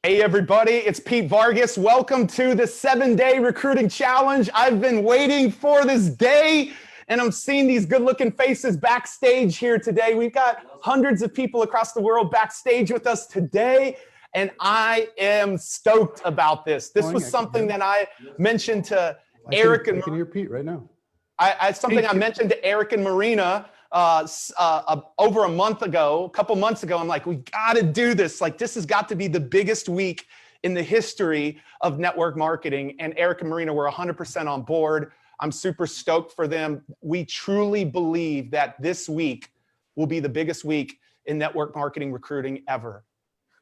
Hey everybody, it's Pete Vargas. Welcome to the 7-day recruiting challenge. I've been waiting for this day and I'm seeing these good looking faces backstage here today. We've got hundreds of people across the world backstage with us today and I am stoked about this. This was something that I mentioned to Eric and I can hear Pete right now. I mentioned to Eric and Marina over a couple months ago. I'm like, we got to do this. Like, this has got to be the biggest week in the history of network marketing. And Eric and Marina were 100% on board. I'm super stoked for them. We truly believe that this week will be the biggest week in network marketing recruiting ever.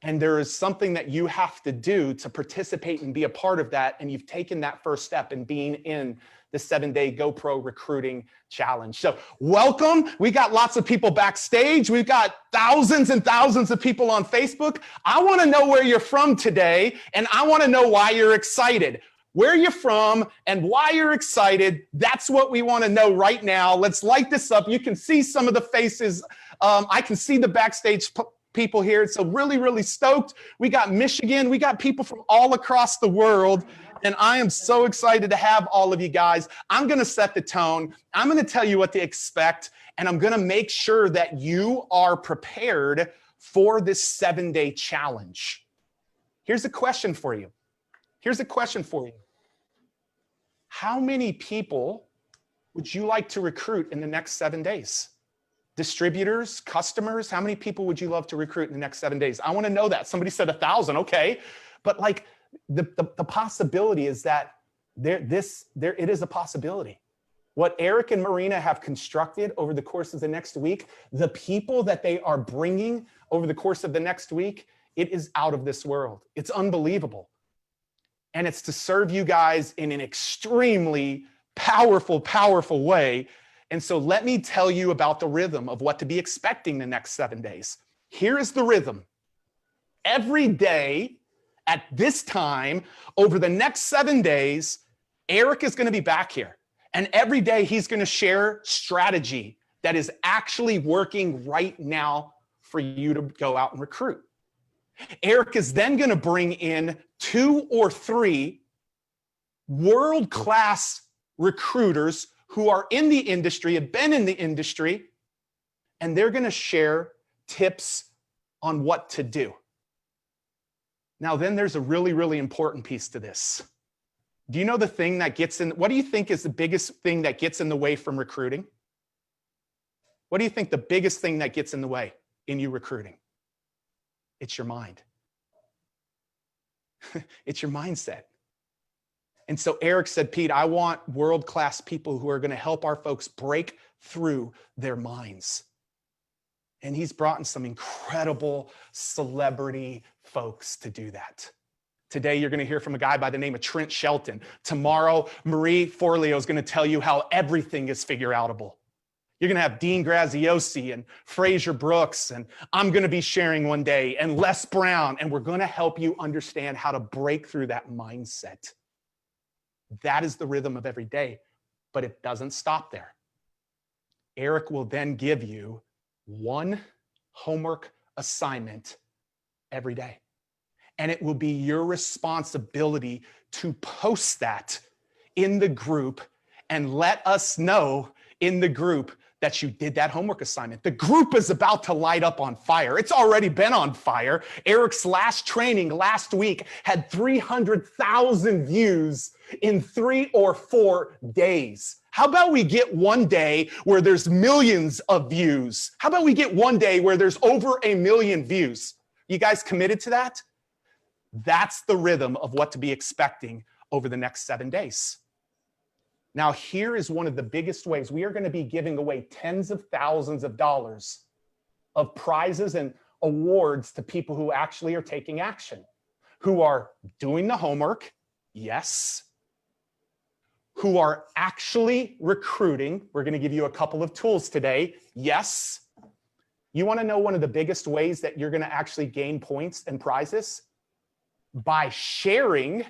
And there is something that you have to do to participate and be a part of that. And you've taken that first step in being in the 7-day GoPro recruiting challenge. So welcome. We got lots of people backstage. We've got thousands and thousands of people on Facebook. I want to know where you're from today. And I want to know why you're excited. Where you're from and why you're excited. That's what we want to know right now. Let's light this up. You can see some of the faces. I can see the backstage people here. So really, really stoked. We got Michigan. We got people from all across the world. And I am so excited to have all of you guys. I'm going to set the tone. I'm going to tell you what to expect. And I'm going to make sure that you are prepared for this 7-day challenge. Here's a question for you. How many people would you like to recruit in the next 7 days? Distributors, customers, how many people would you love to recruit in the next 7 days? I want to know that. Somebody said 1,000. Okay. But like the possibility is that it is a possibility. What Eric and Marina have constructed over the course of the next week, the people that they are bringing over the course of the next week, it is out of this world. It's unbelievable. And it's to serve you guys in an extremely powerful, powerful way. And so let me tell you about the rhythm of what to be expecting the next 7 days. Here is the rhythm. Every day at this time, over the next 7 days, Eric is going to be back here. And every day he's going to share strategy that is actually working right now for you to go out and recruit. Eric is then going to bring in 2 or 3 world-class recruiters who are in the industry, have been in the industry, and they're going to share tips on what to do. Now, then there's a really, really important piece to this. Do you know the thing that gets in? What do you think is the biggest thing that gets in the way from recruiting? What do you think the biggest thing that gets in the way in you recruiting? It's your mind. It's your mindset. And so Eric said, Pete, I want world-class people who are going to help our folks break through their minds. And he's brought in some incredible celebrity folks to do that. Today, you're going to hear from a guy by the name of Trent Shelton. Tomorrow, Marie Forleo is going to tell you how everything is figure-outable. You're going to have Dean Graziosi and Fraser Brooks, and I'm going to be sharing one day, and Les Brown, and we're going to help you understand how to break through that mindset. That is the rhythm of every day, but it doesn't stop there. Eric will then give you one homework assignment every day. And it will be your responsibility to post that in the group and let us know in the group that you did that homework assignment. The group is about to light up on fire. It's already been on fire. Eric's last training last week had 300,000 views in 3 or 4 days. How about we get one day where there's millions of views? How about we get one day where there's over 1 million views? You guys committed to that? That's the rhythm of what to be expecting over the next 7 days. Now, here is one of the biggest ways. We are going to be giving away tens of thousands of dollars of prizes and awards to people who actually are taking action, who are doing the homework, yes, who are actually recruiting. We're going to give you a couple of tools today, yes. You want to know one of the biggest ways that you're going to actually gain points and prizes? By sharing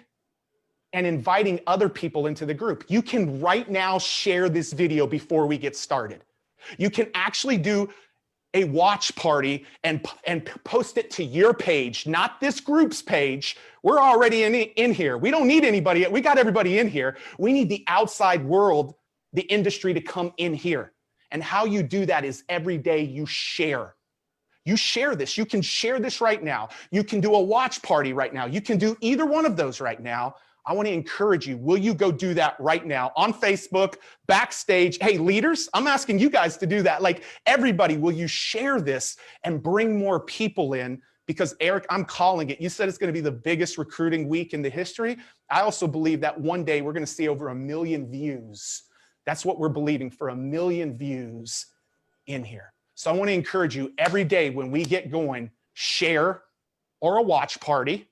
and inviting other people into the group. You can right now share this video before we get started. You can actually do a watch party and post it to your page, not this group's page. We're already in here. We don't need anybody. We got everybody in here. We need the outside world, the industry to come in here. And how you do that is every day you share. You share this. You can share this right now. You can do a watch party right now. You can do either one of those right now. I want to encourage you. Will you go do that right now on Facebook, backstage? Hey, leaders, I'm asking you guys to do that. Like everybody, will you share this and bring more people in? Because Eric, I'm calling it. You said it's going to be the biggest recruiting week in the history. I also believe that one day we're going to see over 1 million views. That's what we're believing for, 1 million views in here. So I want to encourage you every day when we get going, share or a watch party.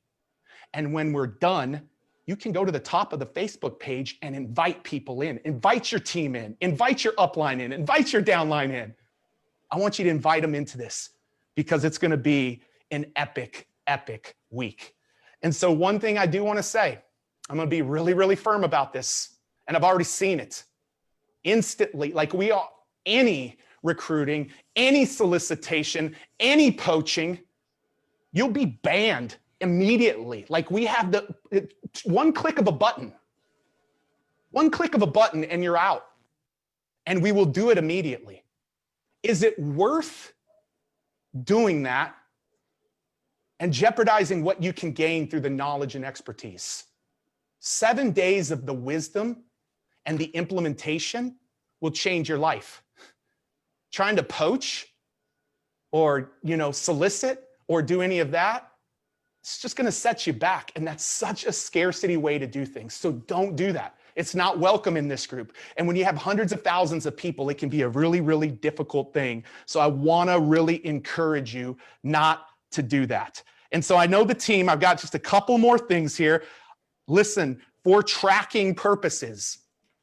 And when we're done, you can go to the top of the Facebook page and invite people in. Invite your team in. Invite your upline in. Invite your downline in. I want you to invite them into this because it's going to be an epic, epic week. And so one thing I do want to say, I'm going to be really, really firm about this. And I've already seen it instantly. Like we are, any recruiting, any solicitation, any poaching, you'll be banned immediately. Like we have one click of a button and you're out. And we will do it immediately. Is it worth doing that and jeopardizing what you can gain through the knowledge and expertise? 7 days of the wisdom and the implementation will change your life. Trying to poach or, solicit or do any of that, it's just going to set you back. And that's such a scarcity way to do things. So don't do that. It's not welcome in this group. And when you have hundreds of thousands of people, it can be a really, really difficult thing. So I want to really encourage you not to do that. And so I know the team, I've got just a couple more things here. Listen, for tracking purposes,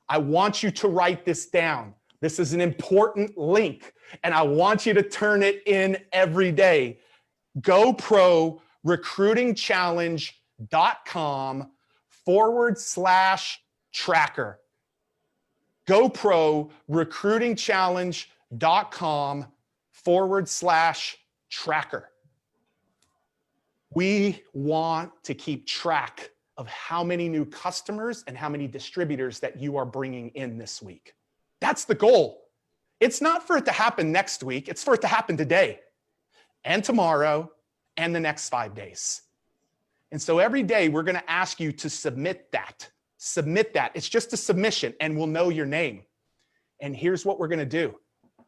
I want you to write this down. This is an important link, and I want you to turn it in every day. GoPro recruitingchallenge.com/tracker. GoPro recruitingchallenge.com/tracker. We want to keep track of how many new customers and how many distributors that you are bringing in this week. That's the goal. It's not for it to happen next week. It's for it to happen today and tomorrow and the next 5 days. And so every day we're going to ask you to submit that. Submit that. It's just a submission and we'll know your name. And here's what we're going to do.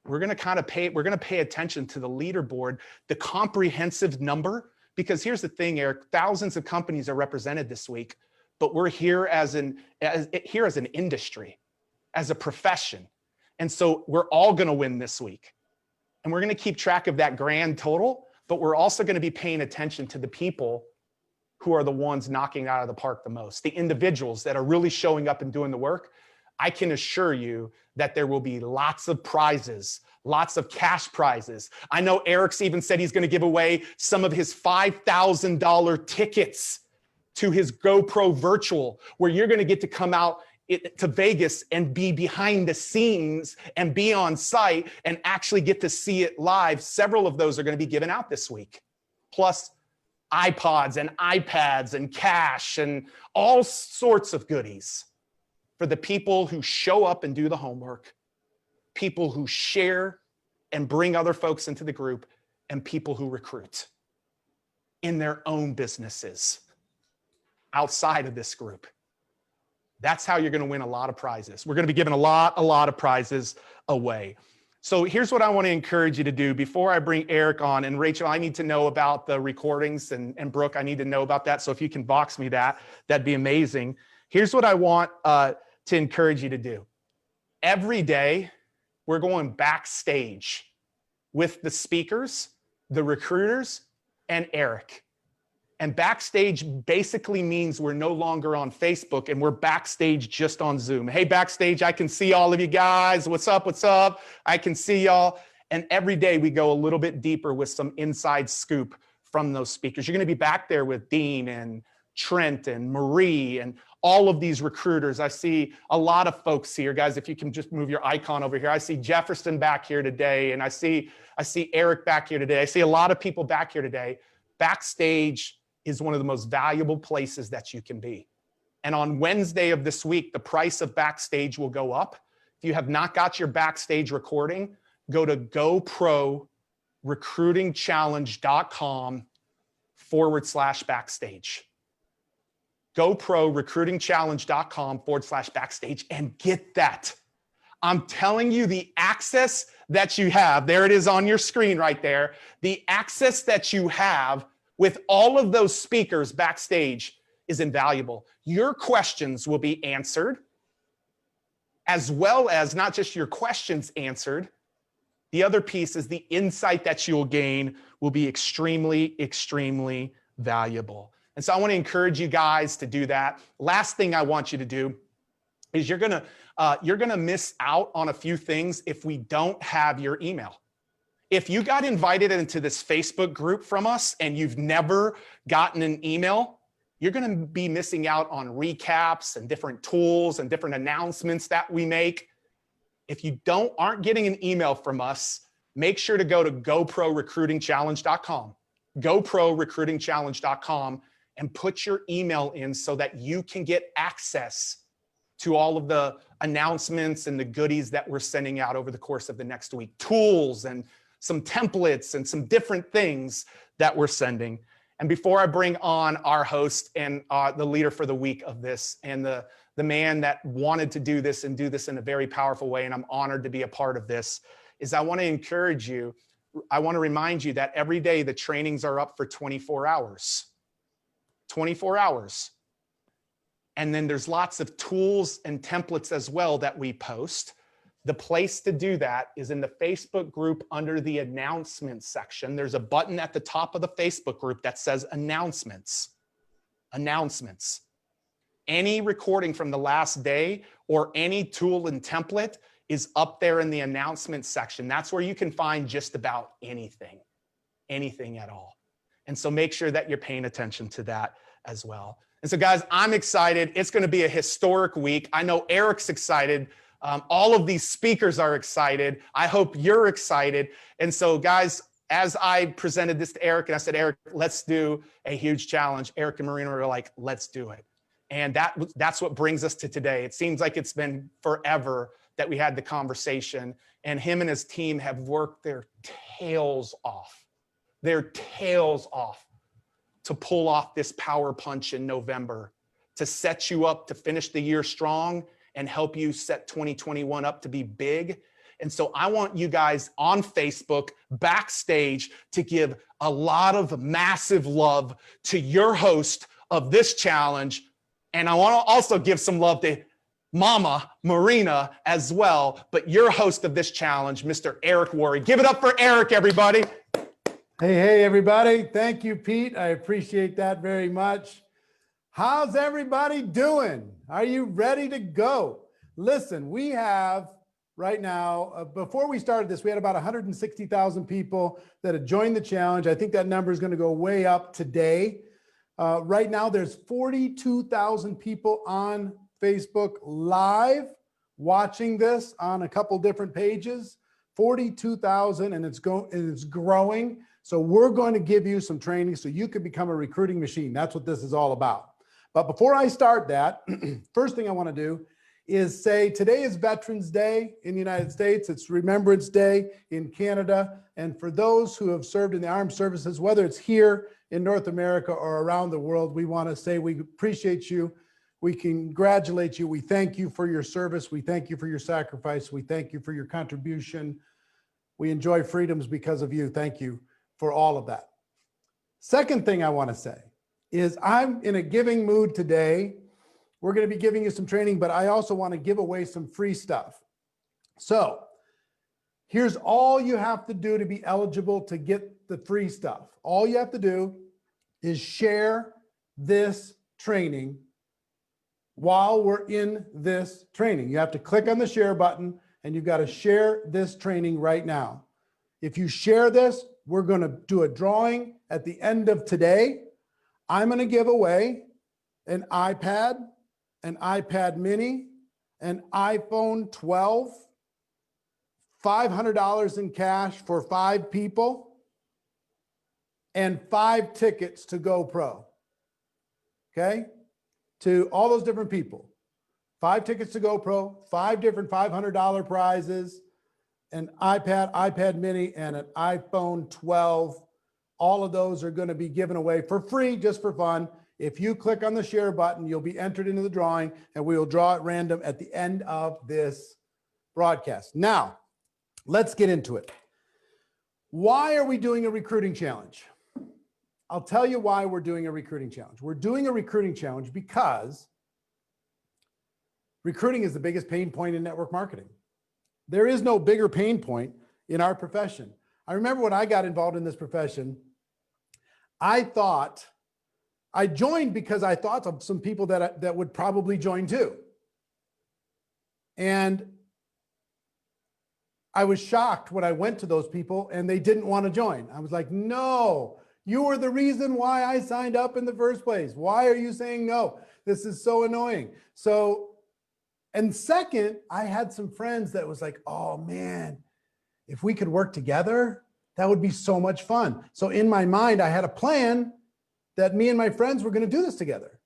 We're going to pay attention to the leaderboard, the comprehensive number, because here's the thing, Eric, thousands of companies are represented this week, but we're here as an industry, as a profession. And so we're all going to win this week. And we're going to keep track of that grand total, but we're also going to be paying attention to the people who are the ones knocking out of the park the most, the individuals that are really showing up and doing the work. I can assure you that there will be lots of prizes, lots of cash prizes. I know Eric's even said he's going to give away some of his $5,000 tickets to his GoPro virtual, where you're going to get to come out to Vegas and be behind the scenes and be on site and actually get to see it live. Several of those are going to be given out this week, plus iPods and iPads and cash and all sorts of goodies for the people who show up and do the homework, people who share and bring other folks into the group, and people who recruit in their own businesses outside of this group. That's how you're going to win a lot of prizes. We're going to be giving a lot of prizes away. So here's what I want to encourage you to do before I bring Eric on. And Rachel, I need to know about the recordings, and Brooke, I need to know about that. So if you can box me that'd be amazing. Here's what I want to encourage you to do. Every day, we're going backstage with the speakers, the recruiters, and Eric. And backstage basically means we're no longer on Facebook and we're backstage just on Zoom. Hey, backstage, I can see all of you guys. What's up? What's up? I can see y'all. And every day we go a little bit deeper with some inside scoop from those speakers. You're going to be back there with Dean and Trent and Marie and all of these recruiters. I see a lot of folks here, guys. If you can just move your icon over here. I see Jefferson back here today, and I see Eric back here today. I see a lot of people back here today. Backstage is one of the most valuable places that you can be. And on Wednesday of this week, the price of backstage will go up. If you have not got your backstage recording, go to GoPro recruitingchallenge.com/backstage. GoPro recruitingchallenge.com/backstage and get that. I'm telling you, the access that you have, there it is on your screen right there, the access that you have with all of those speakers backstage is invaluable. Your questions will be answered, as well as not just your questions answered. The other piece is the insight that you'll gain will be extremely, extremely valuable. And so I want to encourage you guys to do that. Last thing I want you to do is you're gonna miss out on a few things if we don't have your email. If you got invited into this Facebook group from us and you've never gotten an email, you're going to be missing out on recaps and different tools and different announcements that we make. If you aren't getting an email from us, make sure to go to GoProRecruitingChallenge.com, GoProRecruitingChallenge.com, and put your email in so that you can get access to all of the announcements and the goodies that we're sending out over the course of the next week, tools and some templates and some different things that we're sending. And before I bring on our host and the leader for the week of this, and the man that wanted to do this and do this in a very powerful way, and I'm honored to be a part of this, is I want to encourage you. I want to remind you that every day the trainings are up for 24 hours. 24 hours. And then there's lots of tools and templates as well that we post. The place to do that is in the Facebook group under the announcements section. There's a button at the top of the Facebook group that says announcements. Announcements. Any recording from the last day or any tool and template is up there in the announcements section. That's where you can find just about anything at all. And so make sure that you're paying attention to that as well. And so guys, I'm excited. It's going to be a historic week. I know Eric's excited. All of these speakers are excited. I hope you're excited. And so guys, as I presented this to Eric and I said, Eric, let's do a huge challenge, Eric and Marina were like, let's do it. And that's what brings us to today. It seems like it's been forever that we had the conversation, and him and his team have worked their tails off to pull off this power punch in November, to set you up to finish the year strong and help you set 2021 up to be big. And so I want you guys on Facebook, backstage, to give a lot of massive love to your host of this challenge. And I want to also give some love to Mama Marina as well, but your host of this challenge, Mr. Eric Worre. Give it up for Eric, everybody. Hey, everybody. Thank you, Pete. I appreciate that very much. How's everybody doing? Are you ready to go? Listen, we have right now, before we started this, we had about 160,000 people that had joined the challenge. I think that number is going to go way up today. Right now, there's 42,000 people on Facebook live watching this on a couple different pages. 42,000, and it's growing. So we're going to give you some training so you can become a recruiting machine. That's what this is all about. But before I start that, first thing I want to do is say today is Veterans Day in the United States. It's Remembrance Day in Canada. And for those who have served in the armed services, whether it's here in North America or around the world, we want to say we appreciate you. We congratulate you. We thank you for your service. We thank you for your sacrifice. We thank you for your contribution. We enjoy freedoms because of you. Thank you for all of that. Second thing I want to say is I'm in a giving mood today. We're going to be giving you some training, but I also want to give away some free stuff. So here's all you have to do to be eligible to get the free stuff. All you have to do is share this training while we're in this training. You have to click on the share button and you've got to share this training right now. If you share this, we're going to do a drawing at the end of today. I'm going to give away an iPad, an iPad mini, an iPhone 12, $500 in cash for 5 people, and 5 tickets to GoPro. Okay? To all those different people. 5 tickets to GoPro, 5 different $500 prizes, an iPad, iPad mini, and an iPhone 12. All of those are going to be given away for free, just for fun. If you click on the share button, you'll be entered into the drawing, and we will draw at random at the end of this broadcast. Now, let's get into it. Why are we doing a recruiting challenge? I'll tell you why we're doing a recruiting challenge. We're doing a recruiting challenge because recruiting is the biggest pain point in network marketing. There is no bigger pain point in our profession. I remember when I got involved in this profession, I thought I joined because I thought of some people that would probably join too. And I was shocked when I went to those people and they didn't want to join. I was like, no, you were the reason why I signed up in the first place. Why are you saying no? This is so annoying. So, and second, I had some friends that was like, oh man, if we could work together, that would be so much fun. So in my mind, I had a plan that me and my friends were going to do this together.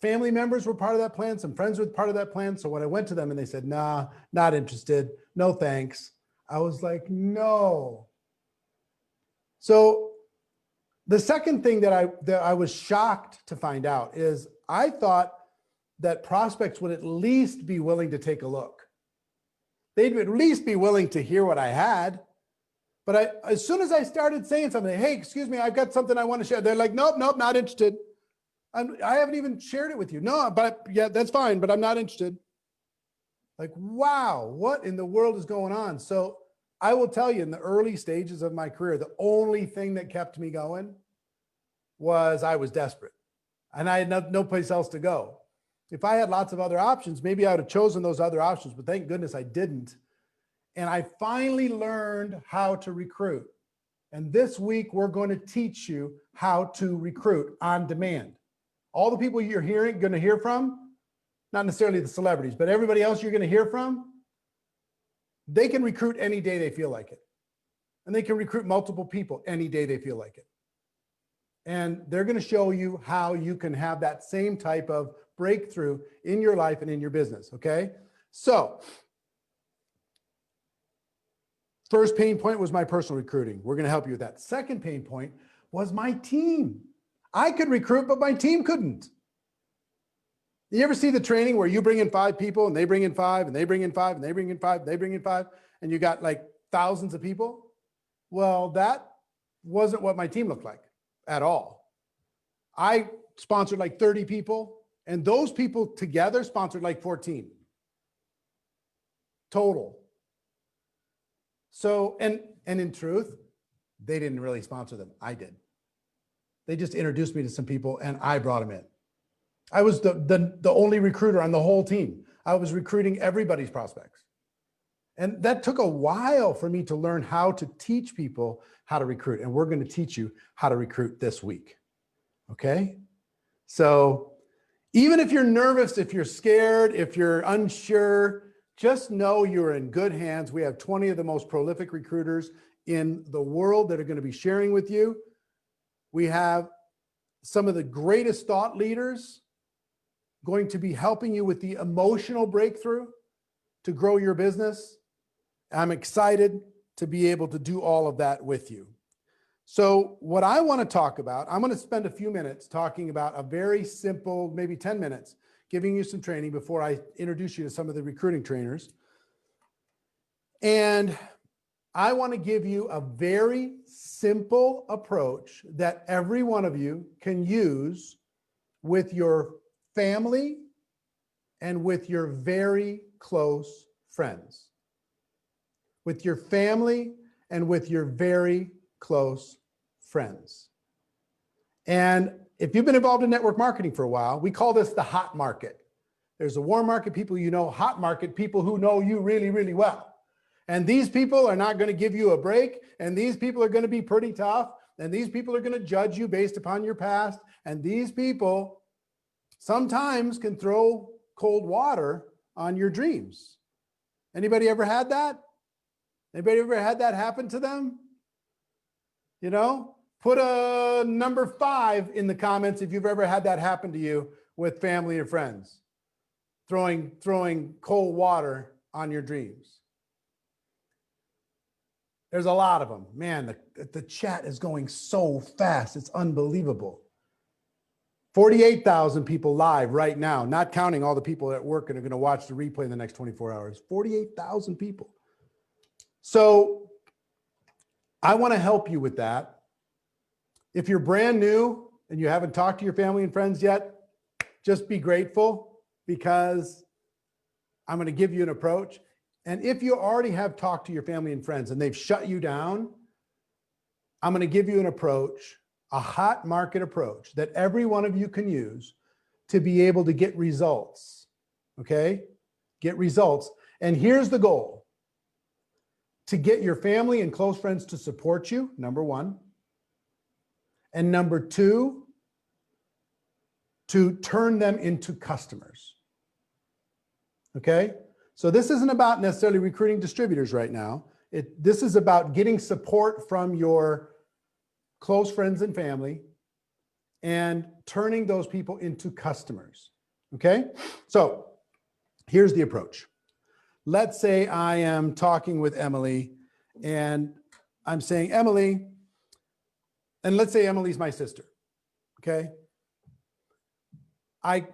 Family members were part of that plan. Some friends were part of that plan. So when I went to them and they said, nah, not interested. No, thanks. I was like, no. So the second thing that I was shocked to find out is I thought that prospects would at least be willing to take a look. They'd at least be willing to hear what I had. But as soon as I started saying something, hey, excuse me, I've got something I want to share. They're like, nope, not interested. I haven't even shared it with you. No, but yeah, that's fine, but I'm not interested. Like, wow, what in the world is going on? So I will tell you, in the early stages of my career, the only thing that kept me going was I was desperate and I had no place else to go. If I had lots of other options, maybe I would have chosen those other options, but thank goodness I didn't. And I finally learned how to recruit. And this week, we're going to teach you how to recruit on demand. All the people you're going to hear from, not necessarily the celebrities, but everybody else you're going to hear from, they can recruit any day they feel like it. And they can recruit multiple people any day they feel like it. And they're going to show you how you can have that same type of breakthrough in your life and in your business, okay? So, first pain point was my personal recruiting. We're going to help you with that. Second pain point was my team. I could recruit, but my team couldn't. You ever see the training where you bring in 5 people and they bring in 5 and they bring in 5 and they bring in 5 and they bring in 5 and you got like thousands of people? Well, that wasn't what my team looked like at all. I sponsored like 30 people and those people together sponsored like 14 total. So, and in truth, they didn't really sponsor them. I did. They just introduced me to some people and I brought them in. I was the only recruiter on the whole team. I was recruiting everybody's prospects. And that took a while for me to learn how to teach people how to recruit. And we're going to teach you how to recruit this week. Okay? So even if you're nervous, if you're scared, if you're unsure, just know you're in good hands. We have 20 of the most prolific recruiters in the world that are going to be sharing with you. We have some of the greatest thought leaders going to be helping you with the emotional breakthrough to grow your business. I'm excited to be able to do all of that with you. So what I want to talk about, I'm going to spend a few minutes talking about a very simple, maybe 10 minutes, giving you some training before I introduce you to some of the recruiting trainers. And I want to give you a very simple approach that every one of you can use with your family and with your very close friends. With your family and with your very close friends. And if you've been involved in network marketing for a while, we call this the hot market. There's a warm market, people you know, hot market, people who know you really, really well. And these people are not going to give you a break. And these people are going to be pretty tough. And these people are going to judge you based upon your past. And these people sometimes can throw cold water on your dreams. Anybody ever had that? Anybody ever had that happen to them? You know, put a number 5 in the comments if you've ever had that happen to you with family or friends, throwing cold water on your dreams. There's a lot of them. Man, the chat is going so fast. It's unbelievable. 48,000 people live right now, not counting all the people at work and are going to watch the replay in the next 24 hours. 48,000 people. So I want to help you with that. If you're brand new and you haven't talked to your family and friends yet, just be grateful because I'm going to give you an approach. And if you already have talked to your family and friends and they've shut you down, I'm going to give you an approach a hot market approach that every one of you can use to be able to get results. Okay? Get results. And here's the goal: to get your family and close friends to support you, number one. And number two, to turn them into customers. Okay? So this isn't about necessarily recruiting distributors right now. This is about getting support from your close friends and family and turning those people into customers. Okay? So here's the approach. Let's say I am talking with Emily and I'm saying, Emily, and let's say Emily's my sister. Okay? I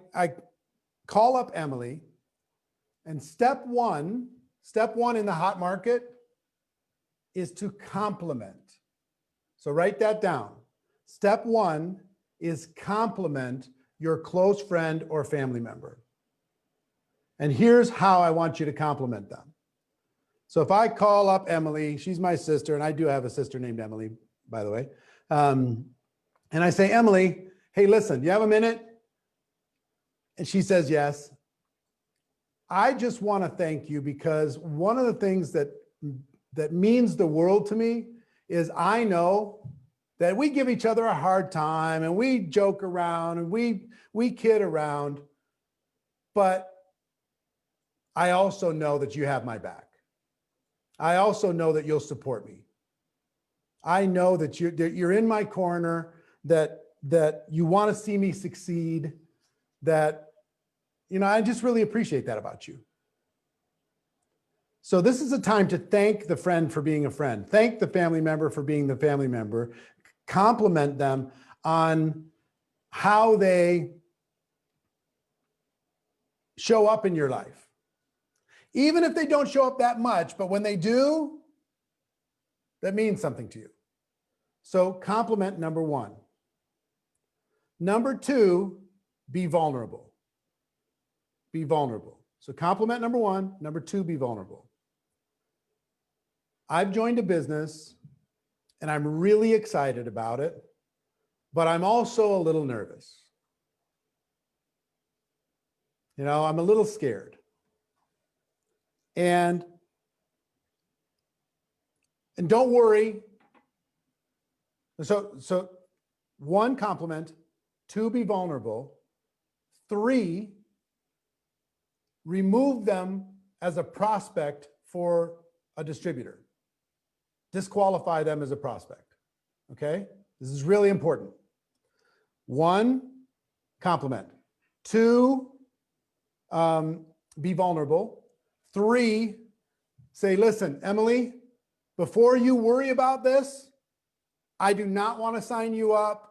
call up Emily, and step one in the hot market is to compliment. So write that down. Step one is compliment your close friend or family member. And here's how I want you to compliment them. So if I call up Emily, she's my sister, and I do have a sister named Emily, by the way. And I say, Emily, hey, listen, you have a minute? And she says, yes. I just want to thank you because one of the things that means the world to me is I know that we give each other a hard time and we joke around and we kid around, but I also know that you have my back. I also know that you'll support me. I know that you're in my corner, that you want to see me succeed, that, you know, I just really appreciate that about you. So this is a time to thank the friend for being a friend. Thank the family member for being the family member. Compliment them on how they show up in your life. Even if they don't show up that much, but when they do, that means something to you. So compliment number one. Number two, be vulnerable. Be vulnerable. So compliment number one. Number two, be vulnerable. I've joined a business and I'm really excited about it, but I'm also a little nervous. You know, I'm a little scared. And don't worry. So one, compliment. Two, be vulnerable. Three, remove them as a prospect for a distributor. Disqualify them as a prospect. Okay? This is really important. One, compliment. Two, be vulnerable. Three, say, listen, Emily, before you worry about this, I do not want to sign you up.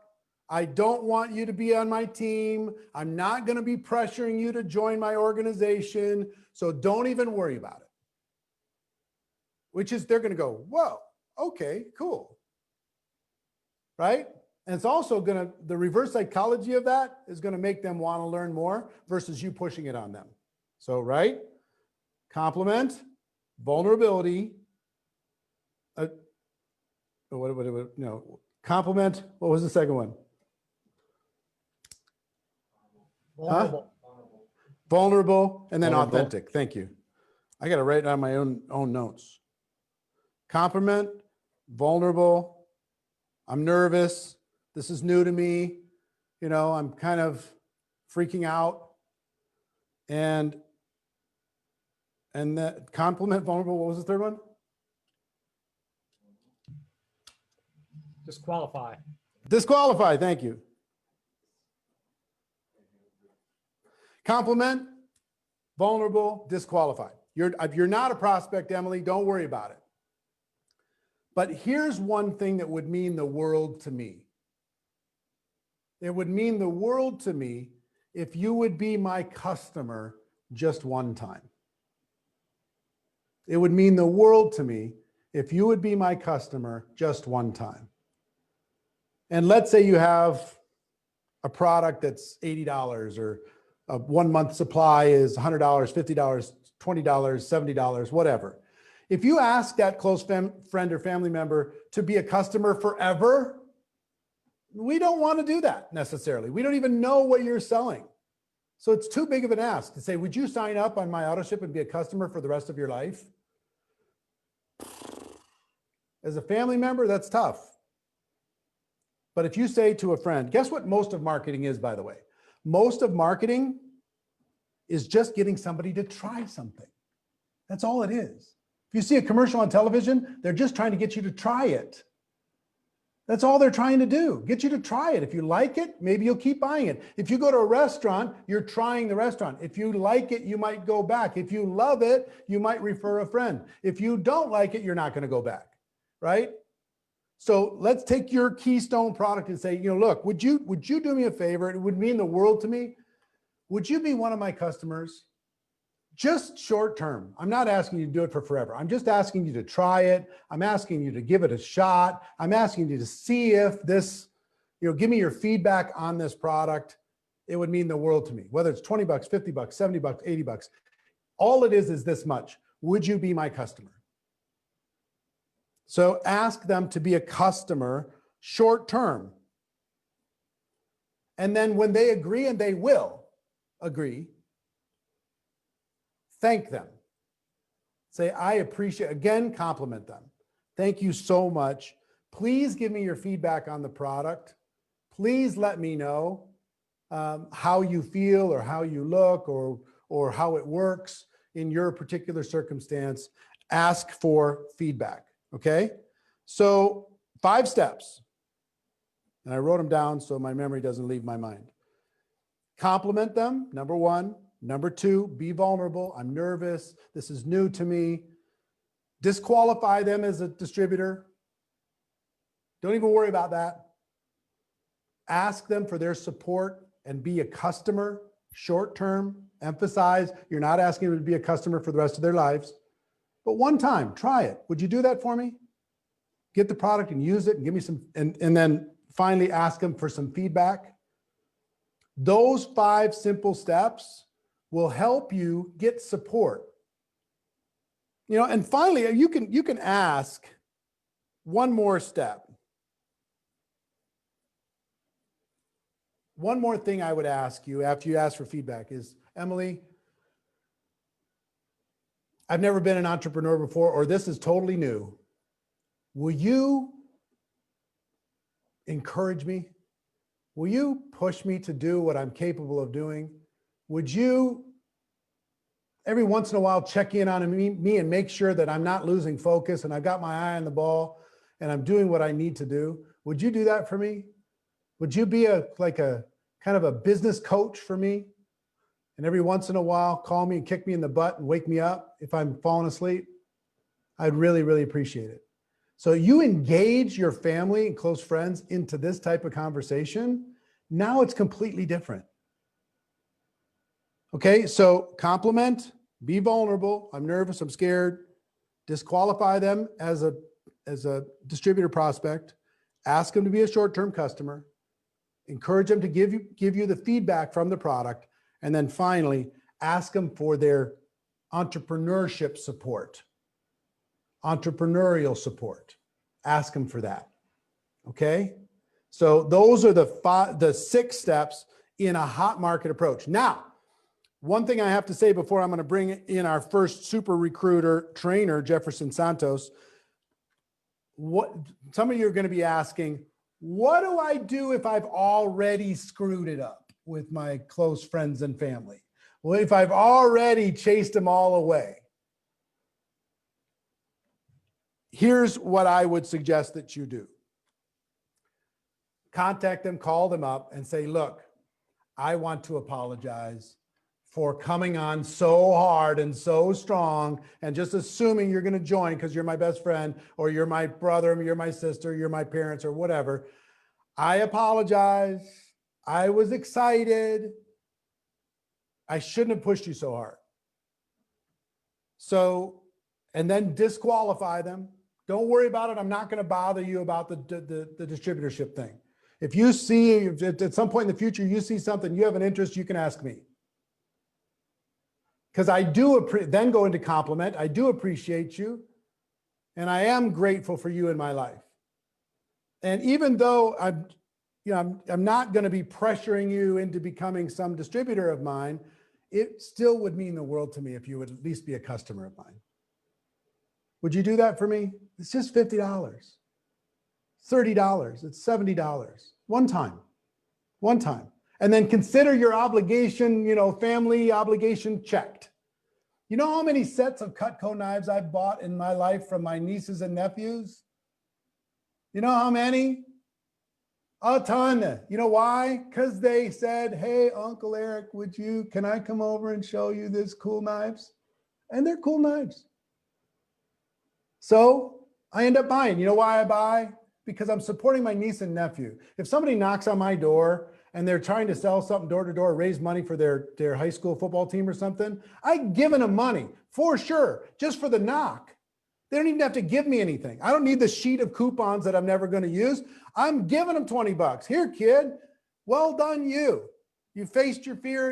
I don't want you to be on my team. I'm not going to be pressuring you to join my organization. So don't even worry about it. Which is, they're going to go, whoa, okay, cool. Right? And it's also going to, the reverse psychology of that is going to make them want to learn more versus you pushing it on them. So, right? Compliment, vulnerability, compliment. What was the second one? Vulnerable. Vulnerable, and then Vulnerable. authentic. Thank you. I got to write down my own notes. Compliment, vulnerable. I'm nervous. This is new to me. You know, I'm kind of freaking out. And that compliment, vulnerable. What was the third one? Disqualify. Disqualify. Thank you. Compliment, vulnerable, disqualify. If you're not a prospect, Emily, don't worry about it. But here's one thing that would mean the world to me. It would mean the world to me if you would be my customer just one time. It would mean the world to me if you would be my customer just one time. And let's say you have a product that's $80 or a 1 month supply is $100, $50, $20, $70, whatever. If you ask that close friend or family member to be a customer forever, We don't want to do that necessarily. We don't even know what you're selling. So it's too big of an ask to say, would you sign up on my auto ship and be a customer for the rest of your life? As a family member, that's tough. But if you say to a friend, guess what most of marketing is, by the way? Most of marketing is just getting somebody to try something. That's all it is. If you see a commercial on television, they're just trying to get you to try it. That's all they're trying to do, get you to try it. If you like it, maybe you'll keep buying it. If you go to a restaurant, you're trying the restaurant. If you like it, you might go back. If you love it, you might refer a friend. If you don't like it, you're not going to go back, right? So let's take your keystone product and say, look, would you do me a favor? It would mean the world to me. Would you be one of my customers? Just short term. I'm not asking you to do it for forever. I'm just asking you to try it. I'm asking you to give it a shot. I'm asking you to see if this, give me your feedback on this product. It would mean the world to me, whether it's 20 bucks, 50 bucks, 70 bucks, 80 bucks. All it is this much. Would you be my customer? So ask them to be a customer short term. And then when they agree, and they will agree, thank them. Say, I appreciate, again, compliment them. Thank you so much. Please give me your feedback on the product. Please let me know how you feel or how you look or how it works in your particular circumstance. Ask for feedback, okay? So 5 steps, and I wrote them down so my memory doesn't leave my mind. Compliment them, number 1. Number 2, be vulnerable. I'm nervous. This is new to me. Disqualify them as a distributor. Don't even worry about that. Ask them for their support and be a customer short term. Emphasize you're not asking them to be a customer for the rest of their lives, but one time, try it. Would you do that for me? Get the product and use it and give me some, and then finally ask them for some feedback. Those 5 simple steps will help you get support. And finally, you can ask one more step. One more thing I would ask you after you ask for feedback is, Emily, I've never been an entrepreneur before, or this is totally new. Will you encourage me? Will you push me to do what I'm capable of doing? Would you every once in a while check in on me and make sure that I'm not losing focus and I've got my eye on the ball and I'm doing what I need to do? Would you do that for me? Would you be a kind of a business coach for me? And every once in a while, call me and kick me in the butt and wake me up if I'm falling asleep? I'd really, really appreciate it. So you engage your family and close friends into this type of conversation. Now it's completely different. Okay, so compliment, be vulnerable. I'm nervous, I'm scared. Disqualify them as a distributor prospect. Ask them to be a short-term customer. Encourage them to give you the feedback from the product. And then finally, ask them for their entrepreneurship support, entrepreneurial support. Ask them for that. Okay, so those are the 6 steps in a hot market approach. Now, one thing I have to say before I'm going to bring in our first super recruiter trainer, Jefferson Santos. Some of you are going to be asking, what do I do if I've already screwed it up with my close friends and family? Well, if I've already chased them all away, here's what I would suggest that you do. Contact them, call them up and say, look, I want to apologize for coming on so hard and so strong and just assuming you're going to join because you're my best friend or you're my brother, or you're my sister, you're my parents or whatever. I apologize. I was excited. I shouldn't have pushed you so hard. So, and then disqualify them. Don't worry about it. I'm not going to bother you about the distributorship thing. If you see at some point in the future, you see something, you have an interest, you can ask me. Because I do then go into compliment. I do appreciate you. And I am grateful for you in my life. And even though I'm not going to be pressuring you into becoming some distributor of mine. It still would mean the world to me if you would at least be a customer of mine. Would you do that for me? It's just $50, $30, it's $70. One time. And then consider your obligation, family obligation checked. You know how many sets of Cutco knives I've bought in my life from my nieces and nephews? You know how many? A ton. You know why? Because they said, hey, Uncle Eric, can I come over and show you this cool knives? And they're cool knives. So I end up buying. You know why I buy? Because I'm supporting my niece and nephew. If somebody knocks on my door and they're trying to sell something door to door, raise money for their high school football team or something, I've given them money for sure, just for the knock. They don't even have to give me anything. I don't need the sheet of coupons that I'm never going to use. I'm giving them 20 bucks. Here, kid, well done you. You faced your fear.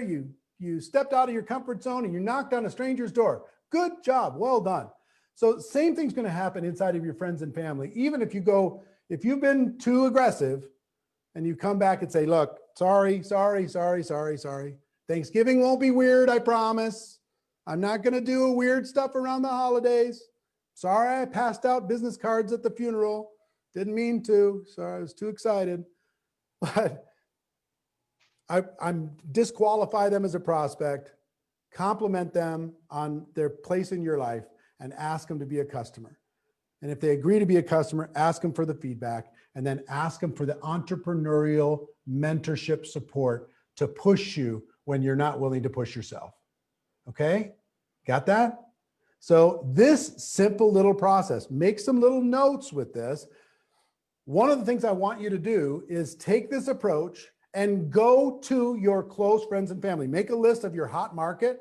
You stepped out of your comfort zone and you knocked on a stranger's door. Good job. Well done. So same thing's going to happen inside of your friends and family. Even if you've been too aggressive and you come back and say, look, sorry. Thanksgiving won't be weird, I promise. I'm not going to do weird stuff around the holidays. Sorry, I passed out business cards at the funeral. Didn't mean to. Sorry, I was too excited. But I'm disqualify them as a prospect, compliment them on their place in your life, and ask them to be a customer. And if they agree to be a customer, ask them for the feedback, and then ask them for the entrepreneurial mentorship support to push you when you're not willing to push yourself. Okay? Got that? So this simple little process, make some little notes with this. One of the things I want you to do is take this approach and go to your close friends and family. Make a list of your hot market,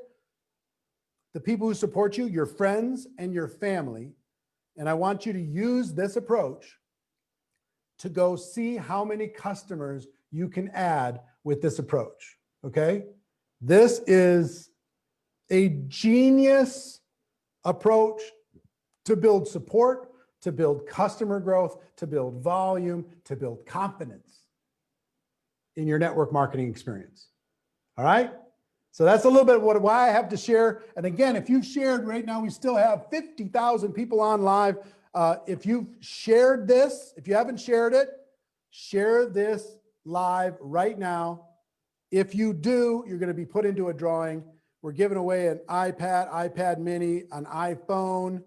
the people who support you, your friends and your family. And I want you to use this approach to go see how many customers you can add with this approach. Okay? This is a genius approach to build support, to build customer growth, to build volume, to build confidence in your network marketing experience. All right? So that's a little bit why I have to share. And again, if you've shared right now, we still have 50,000 people on live. If you've shared this, if you haven't shared it, share this live right now. If you do, you're going to be put into a drawing. We're giving away an iPad, iPad mini, an iPhone,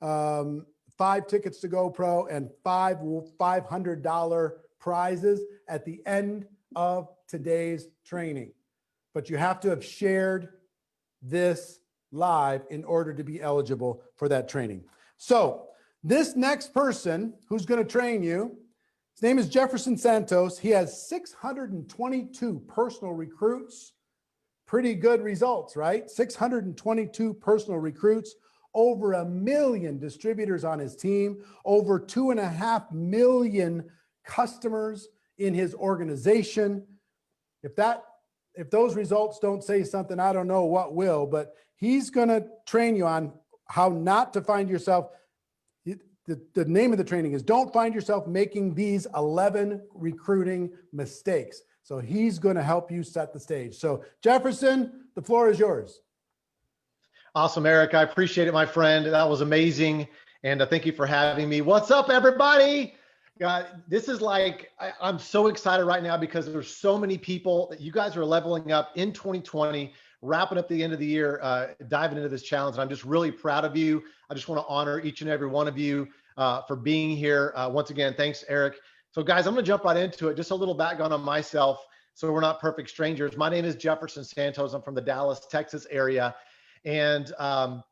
5 tickets to GoPro, and 5 $500 prizes at the end of today's training. But you have to have shared this live in order to be eligible for that training. So this next person who's going to train you, his name is Jefferson Santos. He has 622 personal recruits. Pretty good results, right? 622 personal recruits, over 1 million distributors on his team, over 2.5 million customers in his organization. If those results don't say something, I don't know what will, but he's going to train you on how not to find yourself. The name of the training is Don't Find Yourself Making These 11 Recruiting Mistakes. So he's going to help you set the stage. So Jefferson, the floor is yours. Awesome, Eric. I appreciate it, my friend. That was amazing. And thank you for having me. What's up, everybody? God, this is like, I'm so excited right now because there's so many people that you guys are leveling up in 2020, wrapping up the end of the year, diving into this challenge. And I'm just really proud of you. I just want to honor each and every one of you for being here. Once again, thanks, Eric. So guys, I'm going to jump right into it. Just a little background on myself, so we're not perfect strangers. My name is Jefferson Santos. I'm from the Dallas, Texas area. And I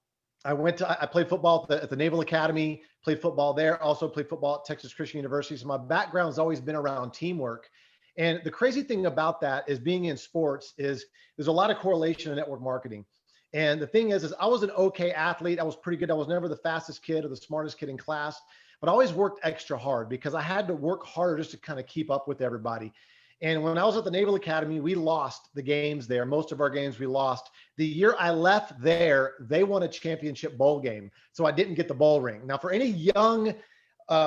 played football at the Naval Academy, played football there, also played football at Texas Christian University. So my background has always been around teamwork. And the crazy thing about that is being in sports is there's a lot of correlation in network marketing. And the thing is I was an okay athlete. I was pretty good. I was never the fastest kid or the smartest kid in class, but I always worked extra hard because I had to work harder just to kind of keep up with everybody. And when I was at the Naval Academy, we lost the games there. Most of our games we lost. The year I left there, they won a championship bowl game. So I didn't get the bowl ring. Now, for any young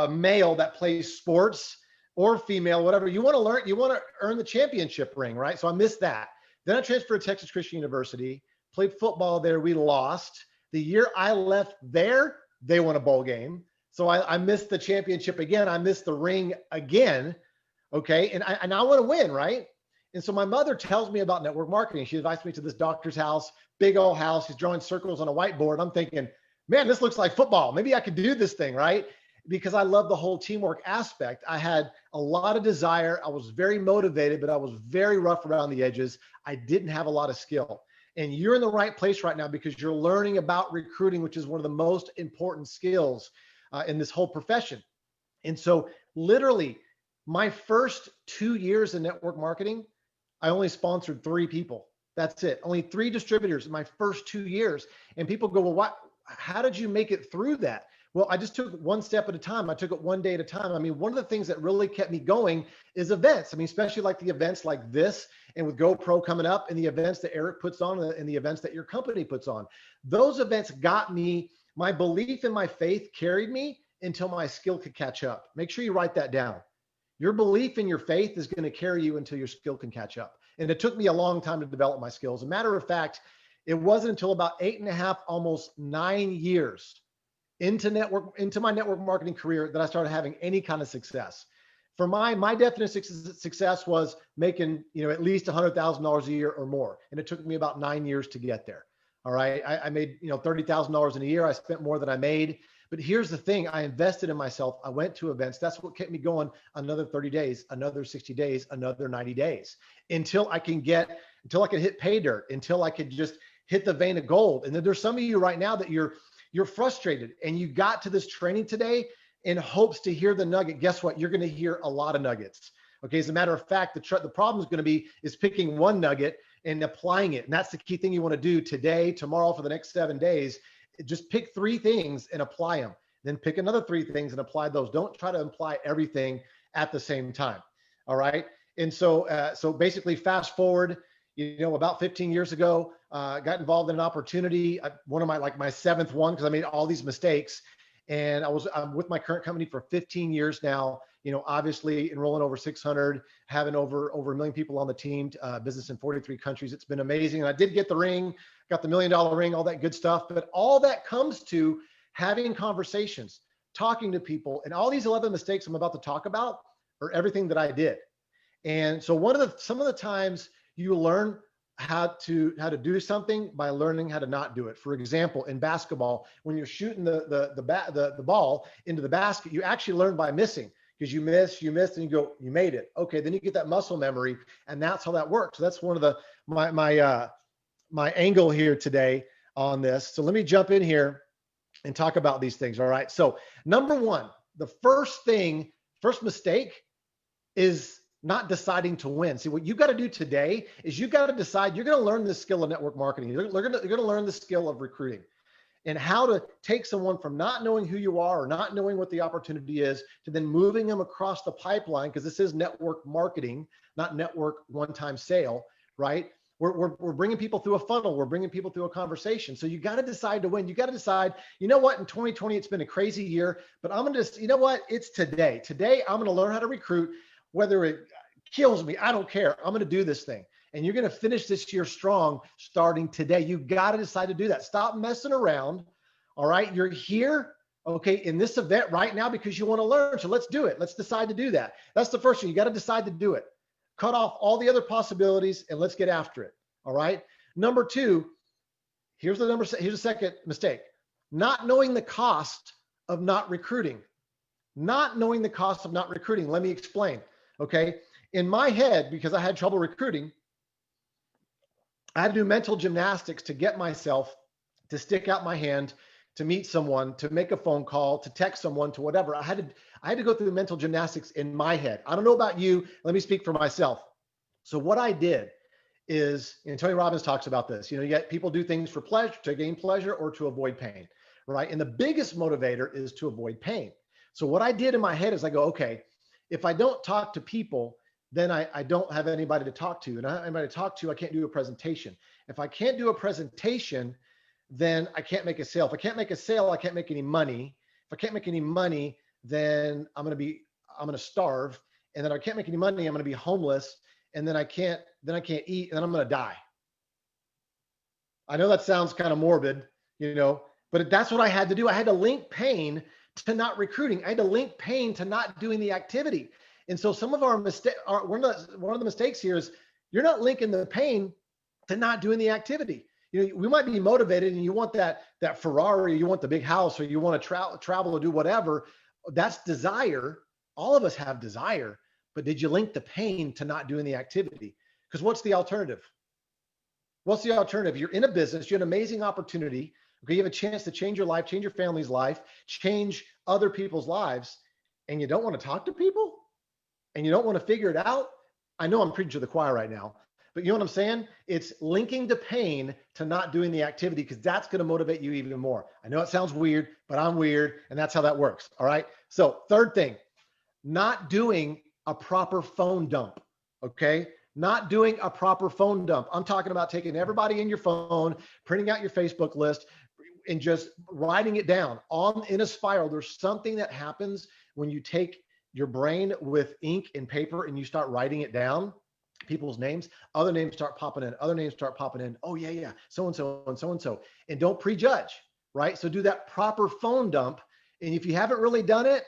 male that plays sports, or female, whatever. You want to learn, you want to earn the championship ring, right? So I missed that. Then I transferred to Texas Christian University, played football there. We lost. The year I left there, they won a bowl game. So I missed the championship again. I missed the ring again. Okay. And I want to win, right? And so my mother tells me about network marketing. She invites me to this doctor's house, big old house. She's drawing circles on a whiteboard. I'm thinking, man, this looks like football. Maybe I could do this thing, right? Because I love the whole teamwork aspect. I had a lot of desire. I was very motivated, but I was very rough around the edges. I didn't have a lot of skill. And you're in the right place right now because you're learning about recruiting, which is one of the most important skills in this whole profession. And so literally my first 2 years in network marketing, I only sponsored 3 people. That's it. Only 3 distributors in my first 2 years. And people go, well, how did you make it through that? Well, I just took one step at a time. I took it one day at a time. I mean, one of the things that really kept me going is events. I mean, especially like the events like this and with GoPro coming up and the events that Eric puts on and the events that your company puts on. Those events got me, my belief in my faith carried me until my skill could catch up. Make sure you write that down. Your belief in your faith is going to carry you until your skill can catch up. And it took me a long time to develop my skills. As a matter of fact, it wasn't until about 8.5, almost 9 years into my network marketing career that I started having any kind of success. For my definition of success was making, at least $100,000 a year or more. And it took me about 9 years to get there. All right. I made, $30,000 in a year. I spent more than I made. But here's the thing. I invested in myself. I went to events. That's what kept me going another 30 days, another 60 days, another 90 days until I can hit pay dirt, until I could just hit the vein of gold. And then there's some of you right now that you're frustrated and you got to this training today in hopes to hear the nugget. Guess what? You're going to hear a lot of nuggets. Okay. As a matter of fact, the problem is going to is picking one nugget and applying it. And that's the key thing you want to do today, tomorrow, for the next 7 days. Just pick 3 things and apply them. Then pick another 3 things and apply those. Don't try to apply everything at the same time. All right. And so basically fast forward, about 15 years ago, got involved in an opportunity. One of my 7th one, because I made all these mistakes. And I'm with my current company for 15 years now, obviously enrolling over 600, having over 1 million people on the team, business in 43 countries. It's been amazing. And I did get the ring, got the $1 million ring, all that good stuff. But all that comes to having conversations, talking to people, and all these 11 mistakes I'm about to talk about are everything that I did. And so some of the times you learn how to do something by learning how to not do it. For example, in basketball, when you're shooting the ball into the basket, you actually learn by missing, because you missed, and you go, you made it. Okay, then you get that muscle memory, and that's how that works. So that's one of my angle here today on this. So let me jump in here and talk about these things. All right. So number 1, the first mistake is not deciding to win. See, what you got to do today is you got to decide you're going to learn the skill of network marketing. You're going to learn the skill of recruiting and how to take someone from not knowing who you are or not knowing what the opportunity is to then moving them across the pipeline, because this is network marketing, not network one-time sale, right? We're bringing people through a funnel. We're bringing people through a conversation. So you got to decide to win. You got to decide, in 2020, it's been a crazy year, but I'm going to just, it's today. Today, I'm going to learn how to recruit. Whether it kills me, I don't care. I'm going to do this thing. And you're going to finish this year strong starting today. You've got to decide to do that. Stop messing around. All right. You're here, okay, in this event right now because you want to learn. So let's do it. Let's decide to do that. That's the first thing. You got to decide to do it. Cut off all the other possibilities and let's get after it. All right. Number 2, here's the second mistake. Not knowing the cost of not recruiting. Not knowing the cost of not recruiting. Let me explain. Okay. In my head, because I had trouble recruiting, I had to do mental gymnastics to get myself to stick out my hand, to meet someone, to make a phone call, to text someone, to whatever. I had to go through the mental gymnastics in my head. I don't know about you. Let me speak for myself. So what I did is, Tony Robbins talks about this, you get people do things for pleasure, to gain pleasure or to avoid pain, right? And the biggest motivator is to avoid pain. So what I did in my head is I go, okay, if I don't talk to people, then I don't have anybody to talk to. And I don't have anybody to talk to, I can't do a presentation. If I can't do a presentation, then I can't make a sale. If I can't make a sale, I can't make any money. If I can't make any money, then I'm going to starve. and then I can't make any money. I'm going to be homeless, and then I can't eat, and then I'm going to die. I know that sounds kind of morbid, but that's what I had to do. I had to link pain to not recruiting. I had to link pain to not doing the activity. And so some of our mistake, one of the mistakes here is you're not linking the pain to not doing the activity. We might be motivated and you want that Ferrari, you want the big house, or you want to travel or do whatever. That's desire. All of us have desire, but did you link the pain to not doing the activity? Because what's the alternative? What's the alternative? You're in a business, you have an amazing opportunity. Okay, you have a chance to change your life, change your family's life, change other people's lives, and you don't want to talk to people and you don't want to figure it out. I know I'm preaching to the choir right now, but you know what I'm saying? It's linking the pain to not doing the activity, because that's going to motivate you even more. I know it sounds weird, but I'm weird, and that's how that works. All right. So third thing, not doing a proper phone dump. Okay. Not doing a proper phone dump. I'm talking about taking everybody in your phone, printing out your Facebook list, and just writing it down in a spiral. There's something that happens when you take your brain with ink and paper and you start writing it down, people's names, other names start popping in, other names start popping in. Oh yeah. So-and-so and so-and-so. And don't prejudge, right? So do that proper phone dump. And if you haven't really done it,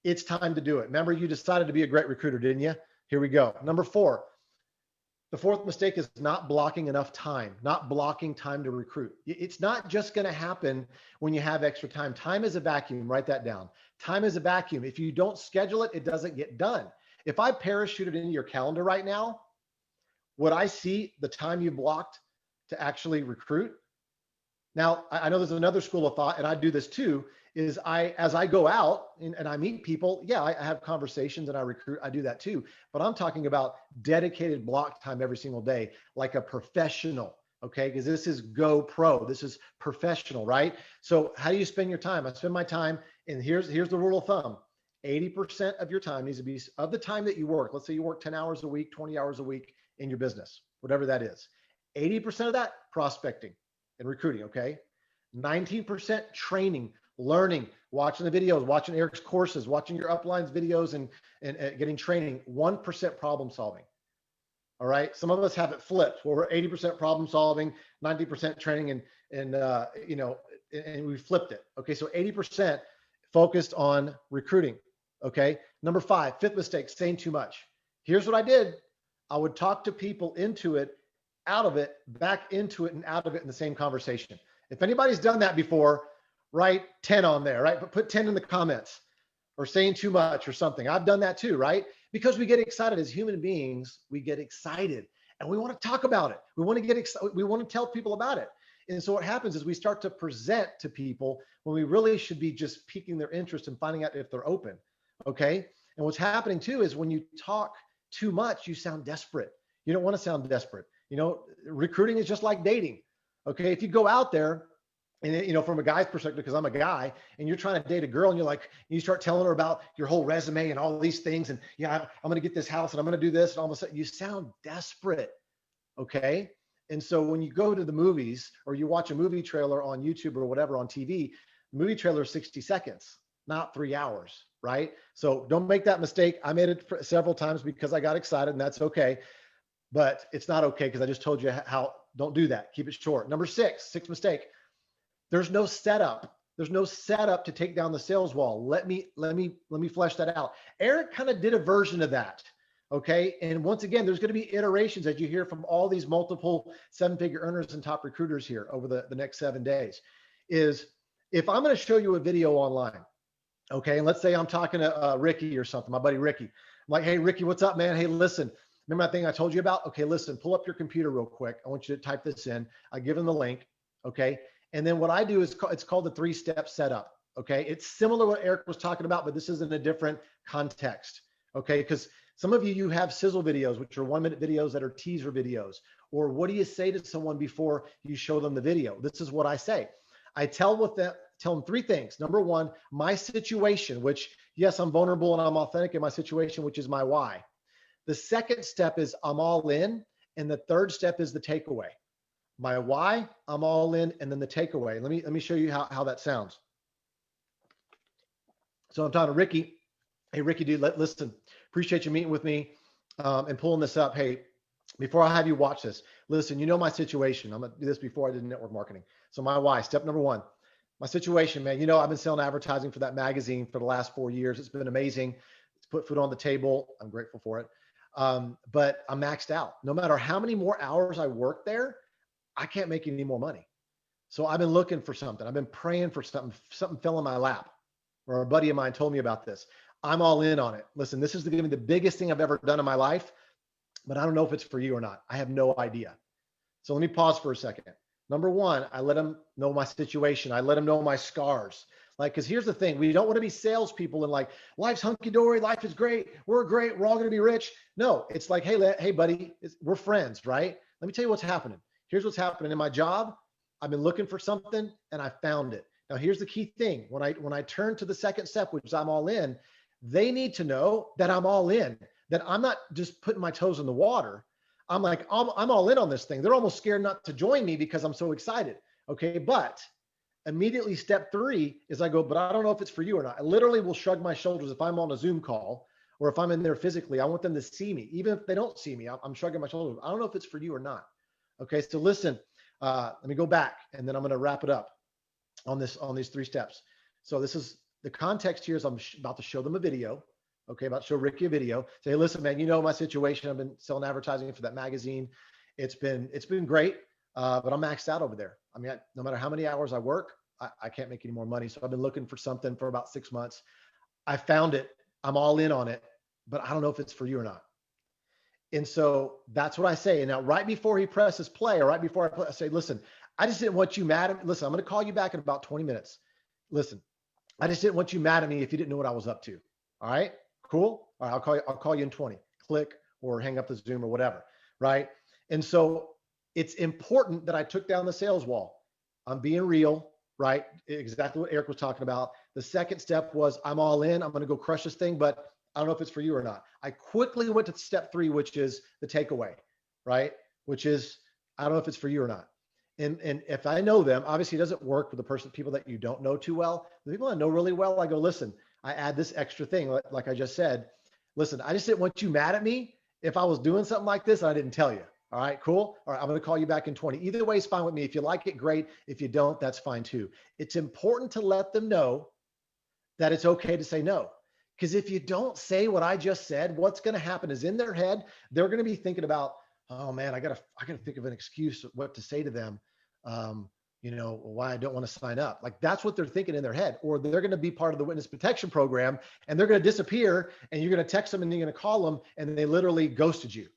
it's time to do it. Remember, you decided to be a great recruiter, didn't you? Here we go. Number 4. The fourth mistake is not blocking enough time, not blocking time to recruit. It's not just going to happen when you have extra time. Time is a vacuum. Write that down. Time is a vacuum. If you don't schedule it, it doesn't get done. If I parachuted into your calendar right now, would I see the time you blocked to actually recruit? Now, I know there's another school of thought, and I do this too, is as I go out and I meet people, yeah, I have conversations and I recruit, I do that too. But I'm talking about dedicated block time every single day, like a professional, okay? Because this is go pro, this is professional, right? So how do you spend your time? I spend my time, and here's the rule of thumb. 80% of your time needs to be, of the time that you work, let's say you work 10 hours a week, 20 hours a week in your business, whatever that is. 80% of that prospecting and recruiting, okay? 19% training, learning, watching the videos, watching Eric's courses, watching your uplines videos, and getting training. 1% problem solving. All right. Some of us have it flipped where we're 80% problem solving, 90% training, and we flipped it. Okay. So 80% focused on recruiting. Okay. Number 5, fifth mistake, saying too much. Here's what I did. I would talk to people into it, out of it, back into it, and out of it in the same conversation. If anybody's done that before, write 10 on there, right? But put 10 in the comments, or saying too much or something. I've done that too, right? Because we get excited as human beings, we get excited and we want to talk about it. We want to get excited. We want to tell people about it. And so what happens is we start to present to people when we really should be just piquing their interest and finding out if they're open. Okay. And what's happening too is when you talk too much, you sound desperate. You don't want to sound desperate. Recruiting is just like dating. Okay. If you go out there and, from a guy's perspective, because I'm a guy, and you're trying to date a girl and you start telling her about your whole resume and all these things. And I'm going to get this house and I'm going to do this. And all of a sudden you sound desperate. Okay. And so when you go to the movies or you watch a movie trailer on YouTube or whatever on TV, movie trailer is 60 seconds, not 3 hours. Right. So don't make that mistake. I made it several times because I got excited, and that's okay. But it's not okay, because I just told you how. Don't do that. Keep it short. Number 6, sixth mistake. There's no setup. There's no setup to take down the sales wall. Let me flesh that out. Eric kind of did a version of that. Okay. And once again, there's going to be iterations as you hear from all these multiple 7-figure earners and top recruiters here over the next 7 days. Is if I'm going to show you a video online, okay, and let's say I'm talking to Ricky or something, my buddy Ricky. I'm like, hey, Ricky, what's up, man? Hey, listen, remember that thing I told you about? Okay, listen, pull up your computer real quick. I want you to type this in. I give him the link. Okay. And then what I do is it's called the 3-step setup. Okay. It's similar to what Eric was talking about, but this is in a different context. Okay. Because some of you have sizzle videos, which are 1-minute videos that are teaser videos. Or what do you say to someone before you show them the video? This is what I say. I tell them 3 things. Number 1, my situation, which yes, I'm vulnerable and I'm authentic in my situation, which is my why. The second step is I'm all in. And the third step is the takeaway. My why, I'm all in, and then the takeaway. Let me show you how that sounds. So I'm talking to Ricky. Hey, Ricky, dude, listen, Appreciate you meeting with me and pulling this up. Hey, before I have you watch this, listen, you know my situation. I'm going to do this before I did network marketing. So my why, step number one, my situation, man, you know, I've been selling advertising for that magazine for the last 4 years. It's been amazing. It's put food on the table. I'm grateful for it. But I'm maxed out. No matter how many more hours I work there, I can't make any more money. So I've been looking for something. I've been praying for something. Something fell in my lap, or a buddy of mine told me about this. I'm all in on it. Listen, this is going to be the biggest thing I've ever done in my life, but I don't know if it's for you or not. I have no idea. So let me pause for a second. Number one, I let them know my situation. I let them know my scars. Like, because here's the thing, we don't want to be salespeople and like, life's hunky-dory, life is great, we're all going to be rich. No, it's like, hey buddy, we're friends, right? Let me tell you what's happening. Here's what's happening in my job. I've been looking for something and I found it. Now, here's the key thing. When I turn to the second step, which is I'm all in, they need to know that I'm all in, that I'm not just putting my toes in the water. I'm like, I'm all in on this thing. They're almost scared not to join me because I'm so excited. Okay. But immediately step three is I go, but I don't know if it's for you or not. I literally will shrug my shoulders if I'm on a Zoom call or if I'm in there physically. I want them to see me. Even if they don't see me, I'm shrugging my shoulders. I don't know if it's for you or not. Okay. So listen, let me go back and then I'm going to wrap it up on these 3 steps. So this is the context here is I'm about to show them a video. Okay. About to show Ricky a video. Say, hey, listen, man, you know my situation. I've been selling advertising for that magazine. It's been great. But I'm maxed out over there. I mean, no matter how many hours I work, I can't make any more money. So I've been looking for something for about 6 months. I found it. I'm all in on it, but I don't know if it's for you or not. And so that's what I say. And now right before he presses play or right before I say, listen, I just didn't want you mad at me. Listen, I'm going to call you back in about 20 minutes. Listen, I just didn't want you mad at me if you didn't know what I was up to. All right, cool. All right, I'll call you in 20, click or hang up the Zoom or whatever. Right. And so it's important that I took down the sales wall. I'm being real, right? Exactly what Eric was talking about. The second step was I'm all in. I'm going to go crush this thing, but I don't know if it's for you or not. I quickly went to step 3, which is the takeaway, right? Which is, I don't know if it's for you or not. And if I know them, obviously it doesn't work with the people that you don't know too well. The people I know really well, I go, listen, I add this extra thing. Like I just said, listen, I just didn't want you mad at me if I was doing something like this and I didn't tell you. All right, cool. All right, I'm going to call you back in 20. Either way is fine with me. If you like it, great. If you don't, that's fine too. It's important to let them know that it's okay to say no. Because if you don't say what I just said, what's going to happen is in their head, they're going to be thinking about, oh man, I gotta think of an excuse of what to say to them. Why I don't want to sign up. Like that's what they're thinking in their head, or they're going to be part of the witness protection program and they're going to disappear and you're going to text them and you're going to call them and they literally ghosted you,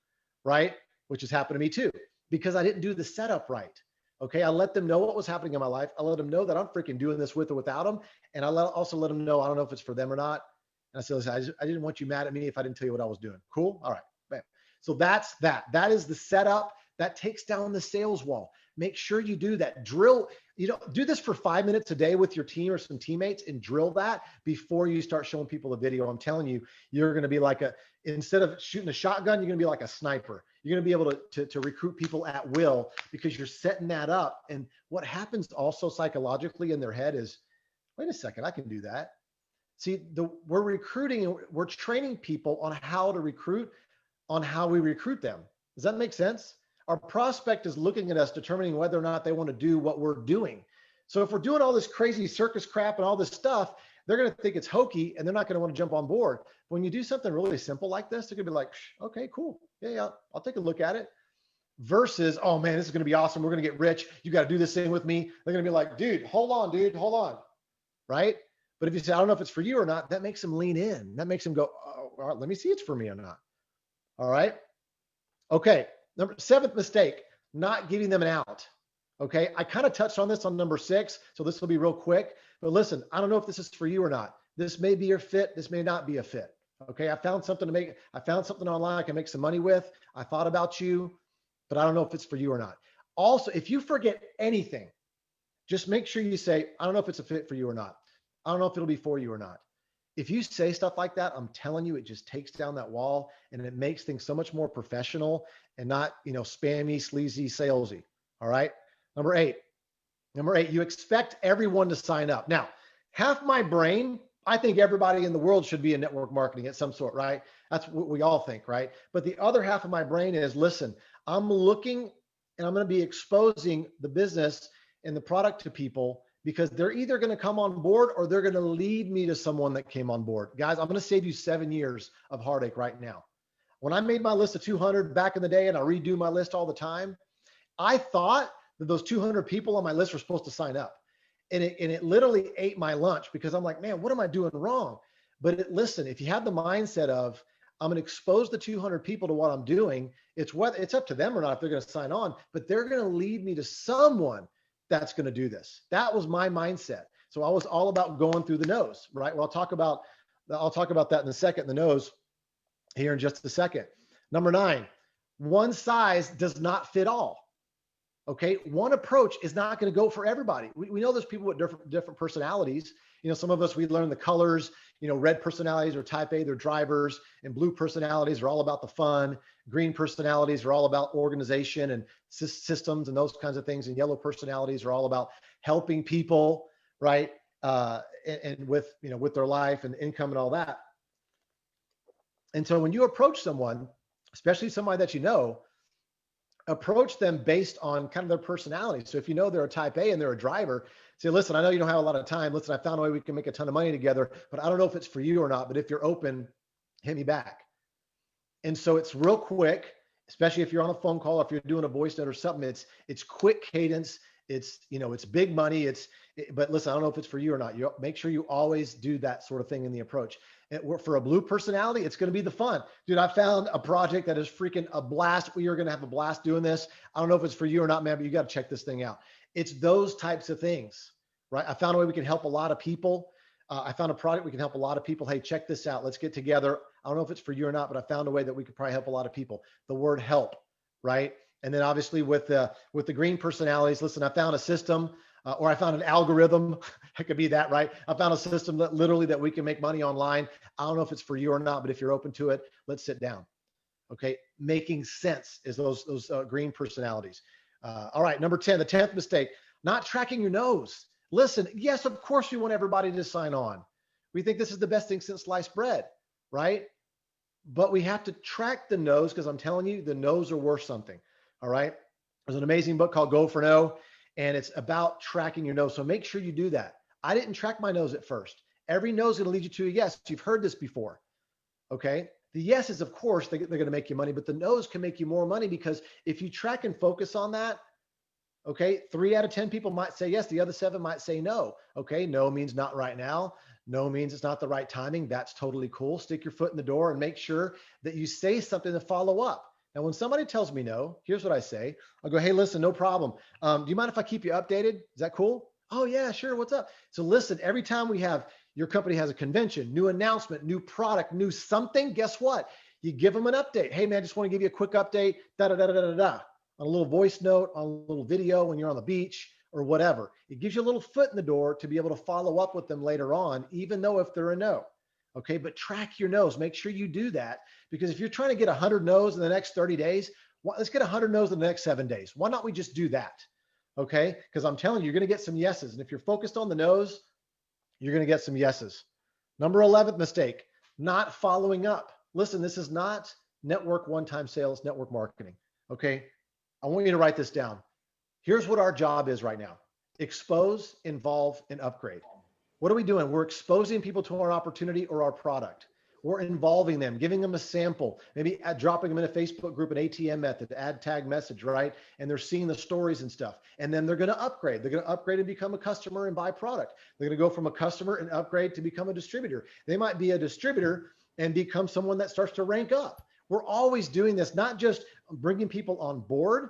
right? Which has happened to me too, because I didn't do the setup right. Okay. I let them know what was happening in my life. I let them know that I'm freaking doing this with or without them. And I also let them know, I don't know if it's for them or not. And I said, listen, I didn't want you mad at me if I didn't tell you what I was doing. Cool. All right. Bam. So that's that. That is the setup that takes down the sales wall. Make sure you do that. Drill, do this for 5 minutes a day with your team or some teammates and drill that before you start showing people a video. I'm telling you, you're going to be like instead of shooting a shotgun, you're going to be like a sniper. You're going to be able to recruit people at will because you're setting that up. And what happens also psychologically in their head is, wait a second, I can do that. See, we're recruiting and we're training people on how to recruit, on how we recruit them. Does that make sense? Our prospect is looking at us, determining whether or not they want to do what we're doing. So if we're doing all this crazy circus crap and all this stuff, they're going to think it's hokey and they're not going to want to jump on board. When you do something really simple like this, they're going to be like, okay, cool. Yeah, I'll take a look at it. Versus, oh man, this is going to be awesome. We're going to get rich. You got to do this thing with me. They're going to be like, dude, hold on. Right? But if you say, I don't know if it's for you or not, that makes them lean in. That makes them go, oh, all right, let me see it's for me or not. All right. Okay. Seventh mistake, not giving them an out. Okay. I kind of touched on this on number 6. So this will be real quick, but listen, I don't know if this is for you or not. This may be your fit. This may not be a fit. Okay. I found something online I can make some money with. I thought about you, but I don't know if it's for you or not. Also, if you forget anything, just make sure you say, I don't know if it's a fit for you or not. I don't know if it'll be for you or not. If you say stuff like that, I'm telling you, it just takes down that wall and it makes things so much more professional and not, spammy, sleazy, salesy. All right. Number eight, you expect everyone to sign up. Now, half my brain, I think everybody in the world should be in network marketing at some sort, right? That's what we all think, right? But the other half of my brain is, listen, I'm looking and I'm going to be exposing the business and the product to people because they're either going to come on board or they're going to lead me to someone that came on board. Guys, I'm going to save you 7 years of heartache right now. When I made my list of 200 back in the day, and I redo my list all the time, I thought that those 200 people on my list were supposed to sign up. And it literally ate my lunch because I'm like, man, what am I doing wrong? But listen, if you have the mindset of, I'm going to expose the 200 people to what I'm doing, it's up to them or not if they're going to sign on, but they're going to lead me to someone that's going to do this. That was my mindset. So I was all about going through the nose, right? Well, I'll talk about that in a second, the nose here in just a second. Number 9, one size does not fit all. Okay, one approach is not going to go for everybody. We know there's people with different personalities. You know, some of us, we learn the colors. You know, red personalities are type A, they're drivers, and blue personalities are all about the fun. Green personalities are all about organization and systems and those kinds of things. And yellow personalities are all about helping people, right? And with their life and income and all that. And so when you approach someone, especially somebody that you know, approach them based on kind of their personality. So if you know they're a type A and they're a driver, say, listen, I know you don't have a lot of time. Listen, I found a way we can make a ton of money together, but I don't know if it's for you or not. But if you're open, hit me back. And so it's real quick, especially if you're on a phone call, if you're doing a voice note or something, it's quick cadence. It's big money. But listen, I don't know if it's for you or not. You make sure you always do that sort of thing in the approach. For a blue personality, it's going to be the fun. Dude, I found a project that is freaking a blast. We are going to have a blast doing this. I don't know if it's for you or not, man, but you got to check this thing out. It's those types of things, right? I found a way we can help a lot of people. I found a product we can help a lot of people. Hey, check this out. Let's get together. I don't know if it's for you or not, but I found a way that we could probably help a lot of people. The word help, right? And then obviously with the green personalities, listen, I found a system. Or I found an algorithm. It could be that, right? I found a system that we can make money online. I don't know if it's for you or not, but if you're open to it, let's sit down. Okay, making sense is those green personalities. All right, number 10, the 10th mistake, not tracking your nose. Listen, yes, of course we want everybody to sign on. We think this is the best thing since sliced bread, right? But we have to track the nose because I'm telling you, the nose are worth something. All right, there's an amazing book called Go for No. And it's about tracking your nose. So make sure you do that. I didn't track my nose at first. Every nose is going to lead you to a yes. You've heard this before. Okay. The yeses, of course, they're going to make you money, but the no's can make you more money because if you track and focus on that, okay, 3 out of 10 people might say yes. The other 7 might say no. Okay. No means not right now. No means it's not the right timing. That's totally cool. Stick your foot in the door and make sure that you say something to follow up. Now, when somebody tells me no, here's what I say. I'll go, hey, listen, no problem. Do you mind if I keep you updated? Is that cool? Oh, yeah, sure. What's up? So listen, every time your company has a convention, new announcement, new product, new something, guess what? You give them an update. Hey, man, just want to give you a quick update, on a little voice note, on a little video when you're on the beach or whatever. It gives you a little foot in the door to be able to follow up with them later on, even though if they're a no. Okay, but track your no's. Make sure you do that because if you're trying to get 100 no's in the next 30 days, let's get 100 no's in the next 7 days. Why not we just do that? Okay, because I'm telling you, you're going to get some yeses. And if you're focused on the no's, you're going to get some yeses. Number 11th mistake, not following up. Listen, this is not network one-time sales, network marketing. Okay, I want you to write this down. Here's what our job is right now. Expose, involve, and upgrade. What are we doing? We're exposing people to our opportunity or our product. We're involving them, giving them a sample, maybe dropping them in a Facebook group, an ATM method, add tag message, right? And they're seeing the stories and stuff. And then they're going to upgrade. They're going to upgrade and become a customer and buy product. They're going to go from a customer and upgrade to become a distributor. They might be a distributor and become someone that starts to rank up. We're always doing this, not just bringing people on board,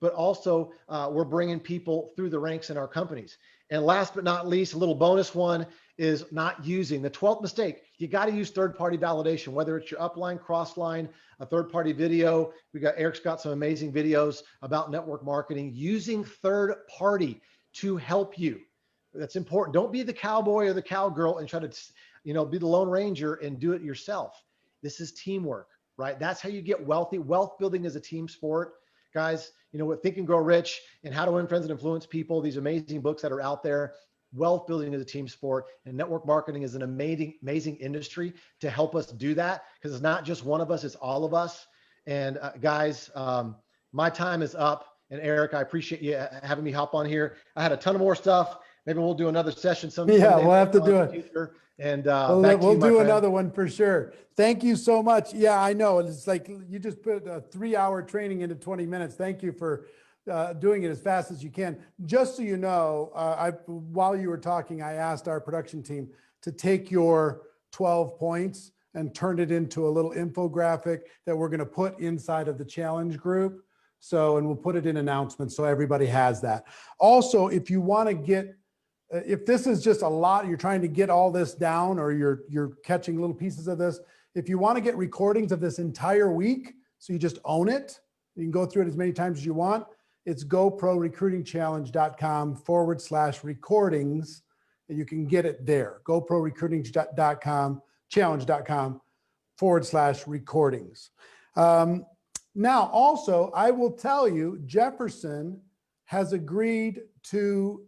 but also we're bringing people through the ranks in our companies. And last but not least, a little bonus one is not using. The 12th mistake, you got to use third-party validation, whether it's your upline, crossline, a third-party video. Eric's got some amazing videos about network marketing, using third-party to help you. That's important. Don't be the cowboy or the cowgirl and try to, be the Lone Ranger and do it yourself. This is teamwork, right? That's how you get wealthy. Wealth building is a team sport. Guys, with Think and Grow Rich and How to Win Friends and Influence People, these amazing books that are out there, wealth building is a team sport, and network marketing is an amazing industry to help us do that, because it's not just one of us, it's all of us. And guys, my time is up. And Eric, I appreciate you having me hop on here. I had a ton of more stuff. Maybe we'll do another session someday. Yeah, we'll have to do it. Future. And we'll do another one for sure. Thank you so much. Yeah, I know. It's like you just put a 3-hour training into 20 minutes. Thank you for doing it as fast as you can. Just so you know, while you were talking, I asked our production team to take your 12 points and turn it into a little infographic that we're going to put inside of the challenge group. So, and we'll put it in announcements so everybody has that. Also, if you want to get, if this is just a lot, you're trying to get all this down, or you're catching little pieces of this. If you want to get recordings of this entire week, so you just own it, you can go through it as many times as you want. It's goprorecruitingchallenge.com/recordings, and you can get it there. goprorecruitingchallenge.com/recordings. Now, also, I will tell you, Jefferson has agreed to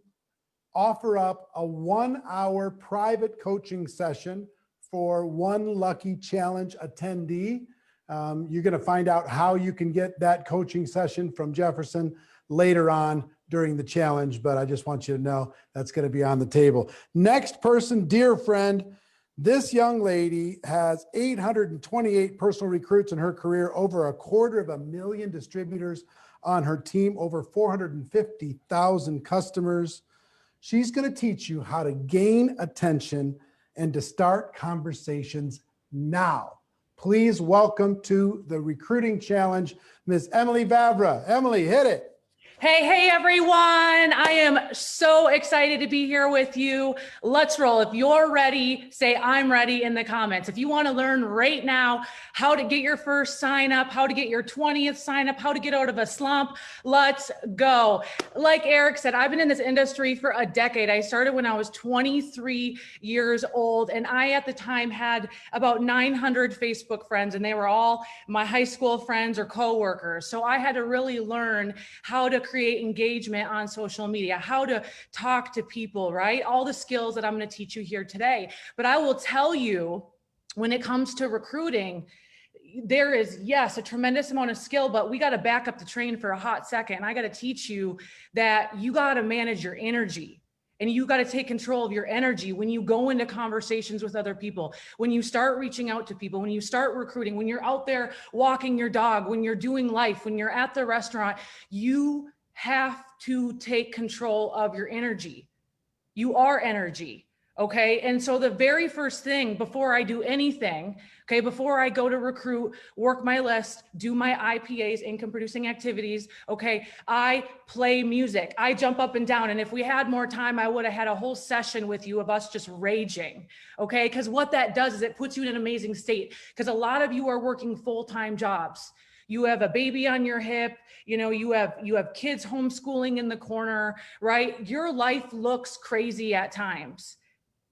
offer up a 1-hour private coaching session for one lucky challenge attendee. You're going to find out how you can get that coaching session from Jefferson later on during the challenge, but I just want you to know that's going to be on the table. Next person, dear friend, this young lady has 828 personal recruits in her career, over 250,000 distributors on her team, over 450,000 customers. She's going to teach you how to gain attention and to start conversations now. Please welcome to the Recruiting Challenge, Ms. Emily Vavra. Emily, hit it. Hey, everyone. I am so excited to be here with you. Let's roll. If you're ready, say I'm ready in the comments. If you want to learn right now how to get your first sign up, how to get your 20th sign up, how to get out of a slump, let's go. Like Eric said, I've been in this industry for a decade. I started when I was 23 years old, and I at the time had about 900 Facebook friends, and they were all my high school friends or coworkers. So I had to really learn how to create engagement on social media, how to talk to people, right? All the skills that I'm going to teach you here today. But I will tell you, when it comes to recruiting, there is, yes, a tremendous amount of skill, but we got to back up the train for a hot second. I got to teach you that you got to manage your energy. And you got to take control of your energy when you go into conversations with other people, when you start reaching out to people, when you start recruiting, when you're out there walking your dog, when you're doing life, when you're at the restaurant. You have to take control of your energy. You are energy. Okay. And so the very first thing before I do anything, okay, before I go to recruit, work my list, do my IPAs, income producing activities, okay, I play music, I jump up and down. And if we had more time, I would have had a whole session with you of us just raging, okay? Because what that does is it puts you in an amazing state, because a lot of you are working full-time jobs. You have a baby on your hip, you know, you have kids homeschooling in the corner, right? Your life looks crazy at times.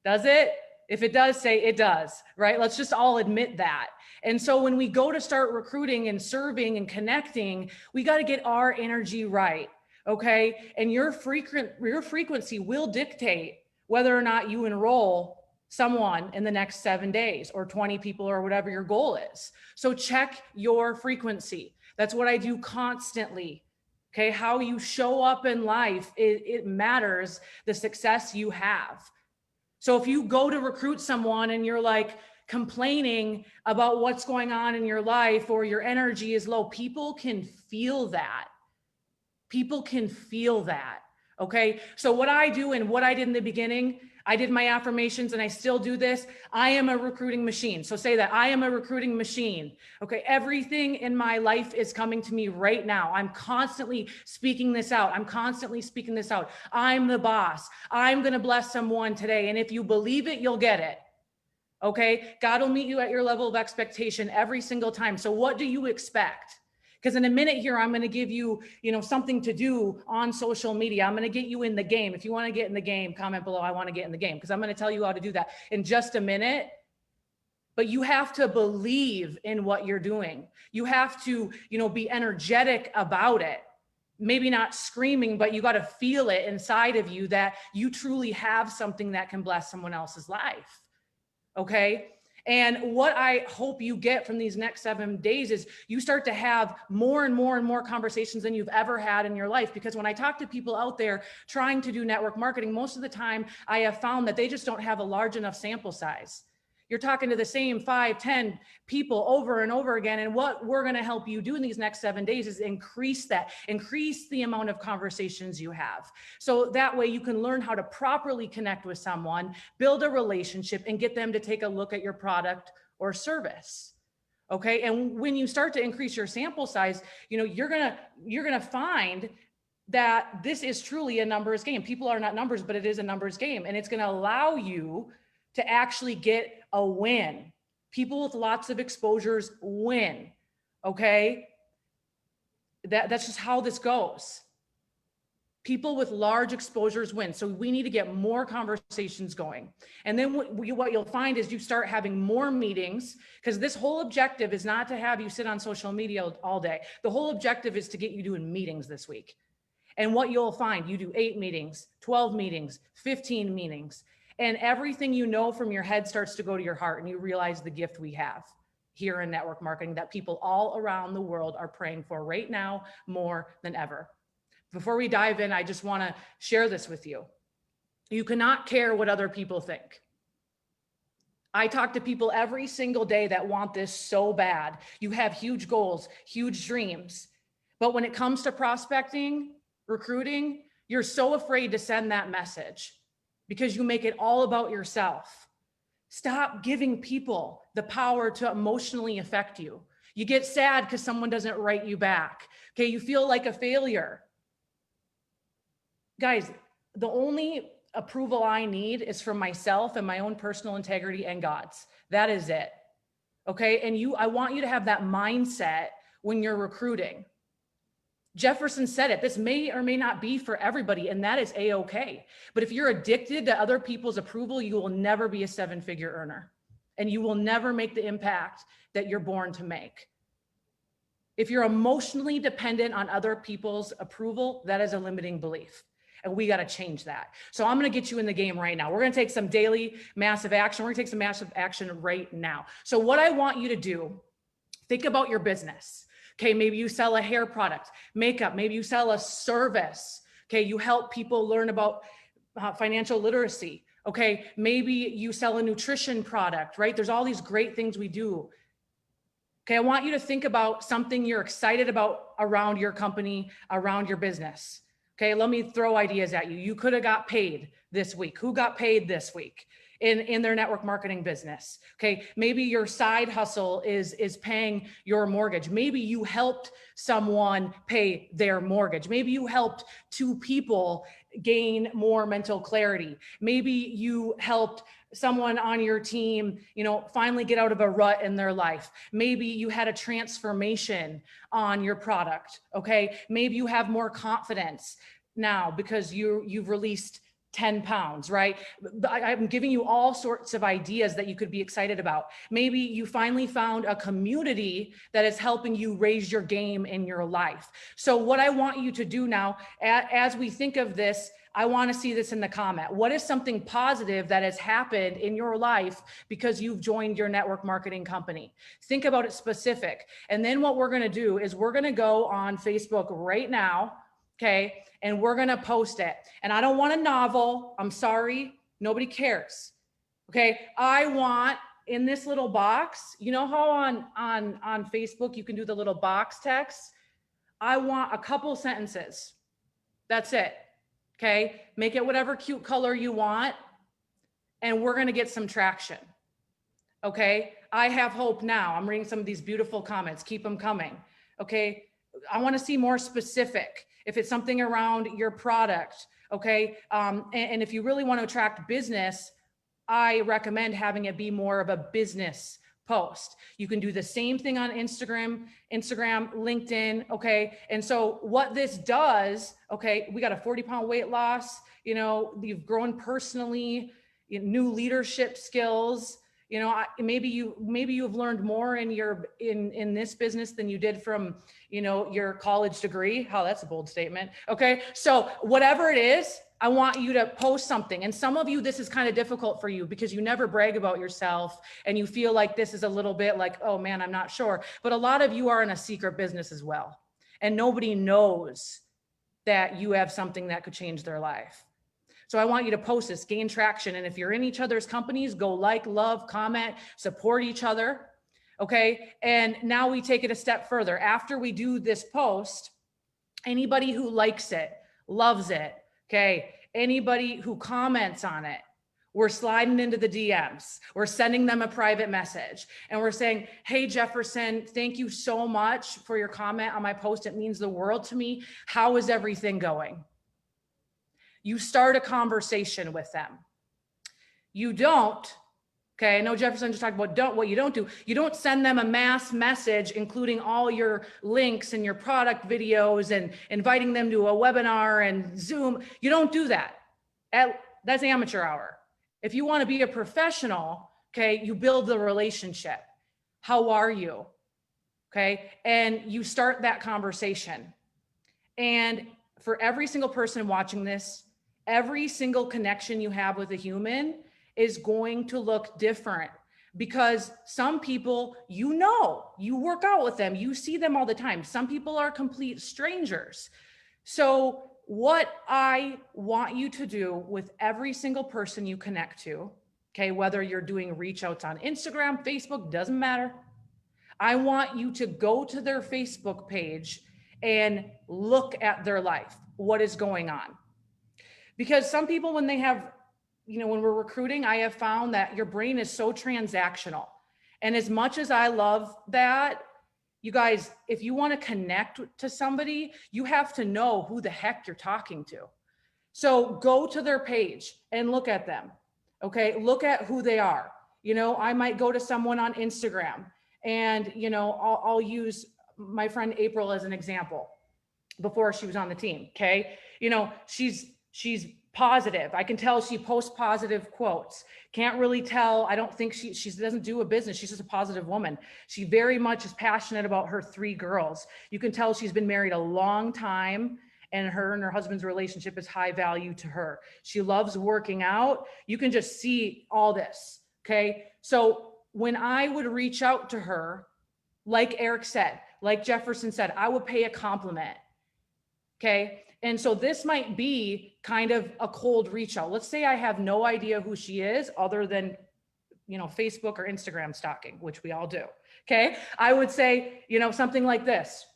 Does it? If it does, say it does, right? Let's just all admit that. And so when we go to start recruiting and serving and connecting, we got to get our energy right, okay? And your frequency will dictate whether or not you enroll someone in the next 7 days or 20 people or whatever your goal is. So check your frequency. That's what I do constantly. Okay, how you show up in life, it matters the success you have. So if you go to recruit someone and you're like complaining about what's going on in your life, or your energy is low, people can feel that. People can feel that. Okay. So what I do and what I did in the beginning, I did my affirmations and I still do this. I am a recruiting machine. So say that I am a recruiting machine. Okay. Everything in my life is coming to me right now. I'm constantly speaking this out. I'm constantly speaking this out. I'm the boss. I'm going to bless someone today. And if you believe it, you'll get it. Okay. God will meet you at your level of expectation every single time. So what do you expect? Because in a minute here, I'm going to give you, something to do on social media. I'm going to get you in the game. If you want to get in the game, comment below, I want to get in the game, because I'm going to tell you how to do that in just a minute. But you have to believe in what you're doing. You have to, be energetic about it. maybe not screaming, but you got to feel it inside of you that you truly have something that can bless someone else's life. Okay. And what I hope you get from these next 7 days is you start to have more and more and more conversations than you've ever had in your life. Because when I talk to people out there trying to do network marketing, most of the time I have found that they just don't have a large enough sample size. You're talking to the same 5, 10 people over and over again. And what we're going to help you do in these next 7 days is increase the amount of conversations you have. So that way you can learn how to properly connect with someone, build a relationship, and get them to take a look at your product or service. Okay. And when you start to increase your sample size, you're going to find that this is truly a numbers game. People are not numbers, but it is a numbers game. And it's going to allow you to actually get a win. People with lots of exposures win. Okay. That's just how this goes. People with large exposures win. So we need to get more conversations going. And then what you'll find is you start having more meetings, because this whole objective is not to have you sit on social media all day. The whole objective is to get you doing meetings this week. And what you'll find, you do 8 meetings, 12 meetings, 15 meetings, and everything you know from your head starts to go to your heart, and you realize the gift we have here in network marketing that people all around the world are praying for right now more than ever. Before we dive in, I just want to share this with you. You cannot care what other people think. I talk to people every single day that want this so bad. You have huge goals, huge dreams. But when it comes to prospecting, recruiting, you're so afraid to send that message because you make it all about yourself. Stop giving people the power to emotionally affect you. You get sad because someone doesn't write you back. Okay, you feel like a failure. Guys, the only approval I need is from myself and my own personal integrity and God's. That is it. Okay, and I want you to have that mindset when you're recruiting. Jefferson said it, this may or may not be for everybody, and that is A-okay. But if you're addicted to other people's approval, you will never be a 7-figure earner, and you will never make the impact that you're born to make. If you're emotionally dependent on other people's approval, that is a limiting belief, and we got to change that. So I'm going to get you in the game right now. We're going to take some daily massive action. We're going to take some massive action right now. So what I want you to do, think about your business. Okay, maybe you sell a hair product, makeup, maybe you sell a service. Okay, you help people learn about financial literacy. Okay, maybe you sell a nutrition product, right? There's all these great things we do. Okay, I want you to think about something you're excited about around your company, around your business. Okay, let me throw ideas at you. You could have got paid this week. Who got paid this week in their network marketing business? Okay, maybe your side hustle is paying your mortgage. Maybe you helped someone pay their mortgage. Maybe you helped 2 people gain more mental clarity. Maybe you helped someone on your team, finally get out of a rut in their life. Maybe you had a transformation on your product. Okay. Maybe you have more confidence now because you've released 10 pounds, right? I'm giving you all sorts of ideas that you could be excited about. Maybe you finally found a community that is helping you raise your game in your life. So what I want you to do now, as we think of this, I want to see this in the comment. What is something positive that has happened in your life because you've joined your network marketing company? Think about it specific. And then what we're going to do is we're going to go on Facebook right now. Okay. And we're going to post it. And I don't want a novel. I'm sorry. Nobody cares. Okay. I want in this little box, you know how on Facebook, you can do the little box text. I want a couple sentences. That's it. Okay. Make it whatever cute color you want. And we're going to get some traction. Okay. I have hope now. I'm reading some of these beautiful comments. Keep them coming. Okay. I want to see more specific. If it's something around your product, okay? And if you really want to attract business, I recommend having it be more of a business post. You can do the same thing on Instagram, LinkedIn, okay? And so what this does, okay, we got a 40-pound weight loss, you've grown personally, new leadership skills, You know, maybe you've learned more in this business than you did from, you know, your college degree. Oh, that's a bold statement. Okay. So whatever it is, I want you to post something. And some of you, this is kind of difficult for you because you never brag about yourself and you feel like this is a little bit like, oh man, I'm not sure. But a lot of you are in a secret business as well. And nobody knows that you have something that could change their life. So I want you to post this, gain traction. And if you're in each other's companies, go like, love, comment, support each other. Okay. And now we take it a step further. After we do this post, anybody who likes it, loves it, okay, anybody who comments on it, we're sliding into the DMs. We're sending them a private message and we're saying, hey, Jefferson, thank you so much for your comment on my post. It means the world to me. How is everything going? You start a conversation with them. You don't, okay, I know Jefferson just talked about what you don't do. You don't send them a mass message, including all your links and your product videos and inviting them to a webinar and Zoom. You don't do that. That's amateur hour. If you want to be a professional, okay, you build the relationship. How are you? Okay, and you start that conversation. And for every single person watching this, every single connection you have with a human is going to look different because some people, you know, you work out with them, you see them all the time. Some people are complete strangers. So what I want you to do with every single person you connect to, okay, whether you're doing reach outs on Instagram, Facebook, doesn't matter. I want you to go to their Facebook page and look at their life, what is going on. Because some people, when they have, you know, when we're recruiting, I have found that your brain is so transactional. And as much as I love that, you guys, if you want to connect to somebody, you have to know who the heck you're talking to. So go to their page and look at them. Okay. Look at who they are. You know, I might go to someone on Instagram and, you know, I'll use my friend April as an example before she was on the team. Okay. You know, she's positive. I can tell she posts positive quotes. Can't really tell. I don't think she doesn't do a business. She's just a positive woman. She very much is passionate about her 3 girls. You can tell she's been married a long time and her husband's relationship is high value to her. She loves working out. You can just see all this. Okay. So when I would reach out to her, like Eric said, like Jefferson said, I would pay a compliment. Okay. And so this might be kind of a cold reach out. Let's say I have no idea who she is other than, you know, Facebook or Instagram stalking, which we all do. Okay. I would say, you know, something like this.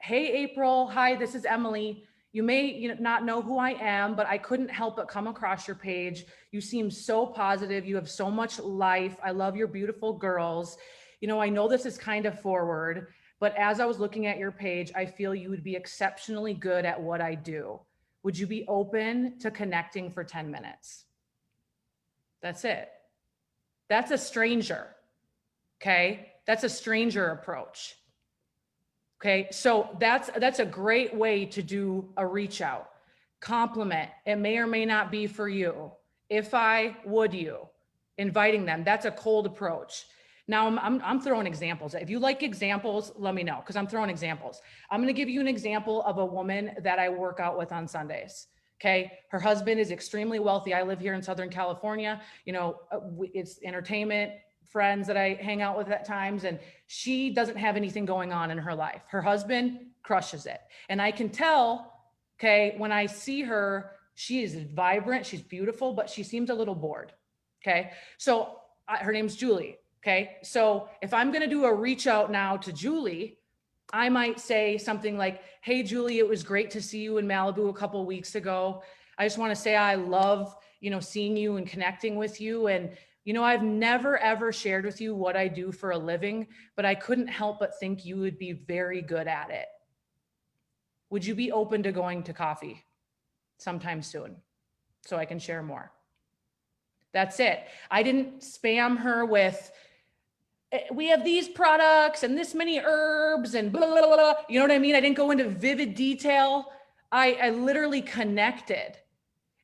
Hey, April. Hi, this is Emily. You may not know who I am, but I couldn't help but come across your page. You seem so positive. You have so much life. I love your beautiful girls. You know, I know this is kind of forward, but as I was looking at your page, I feel you would be exceptionally good at what I do. Would you be open to connecting for 10 minutes? That's it. That's a stranger. Okay. That's a stranger approach. Okay. So that's a great way to do a reach out. Compliment. It may or may not be for you. If I would you, inviting them, that's a cold approach. Now I'm throwing examples. If you like examples, let me know, because I'm throwing examples. I'm going to give you an example of a woman that I work out with on Sundays. Okay. Her husband is extremely wealthy. I live here in Southern California. You know, it's entertainment, friends that I hang out with at times, and she doesn't have anything going on in her life. Her husband crushes it. And I can tell, okay, when I see her, she is vibrant, she's beautiful, but she seems a little bored. Okay. So her name's Julie. Okay. So if I'm going to do a reach out now to Julie, I might say something like, hey, Julie, it was great to see you in Malibu a couple of weeks ago. I just want to say, I love, you know, seeing you and connecting with you. And, you know, I've never, ever shared with you what I do for a living, but I couldn't help but think you would be very good at it. Would you be open to going to coffee sometime soon so I can share more? That's it. I didn't spam her with, we have these products and this many herbs and blah, blah, blah, blah. You know what I mean? I didn't go into vivid detail. I literally connected.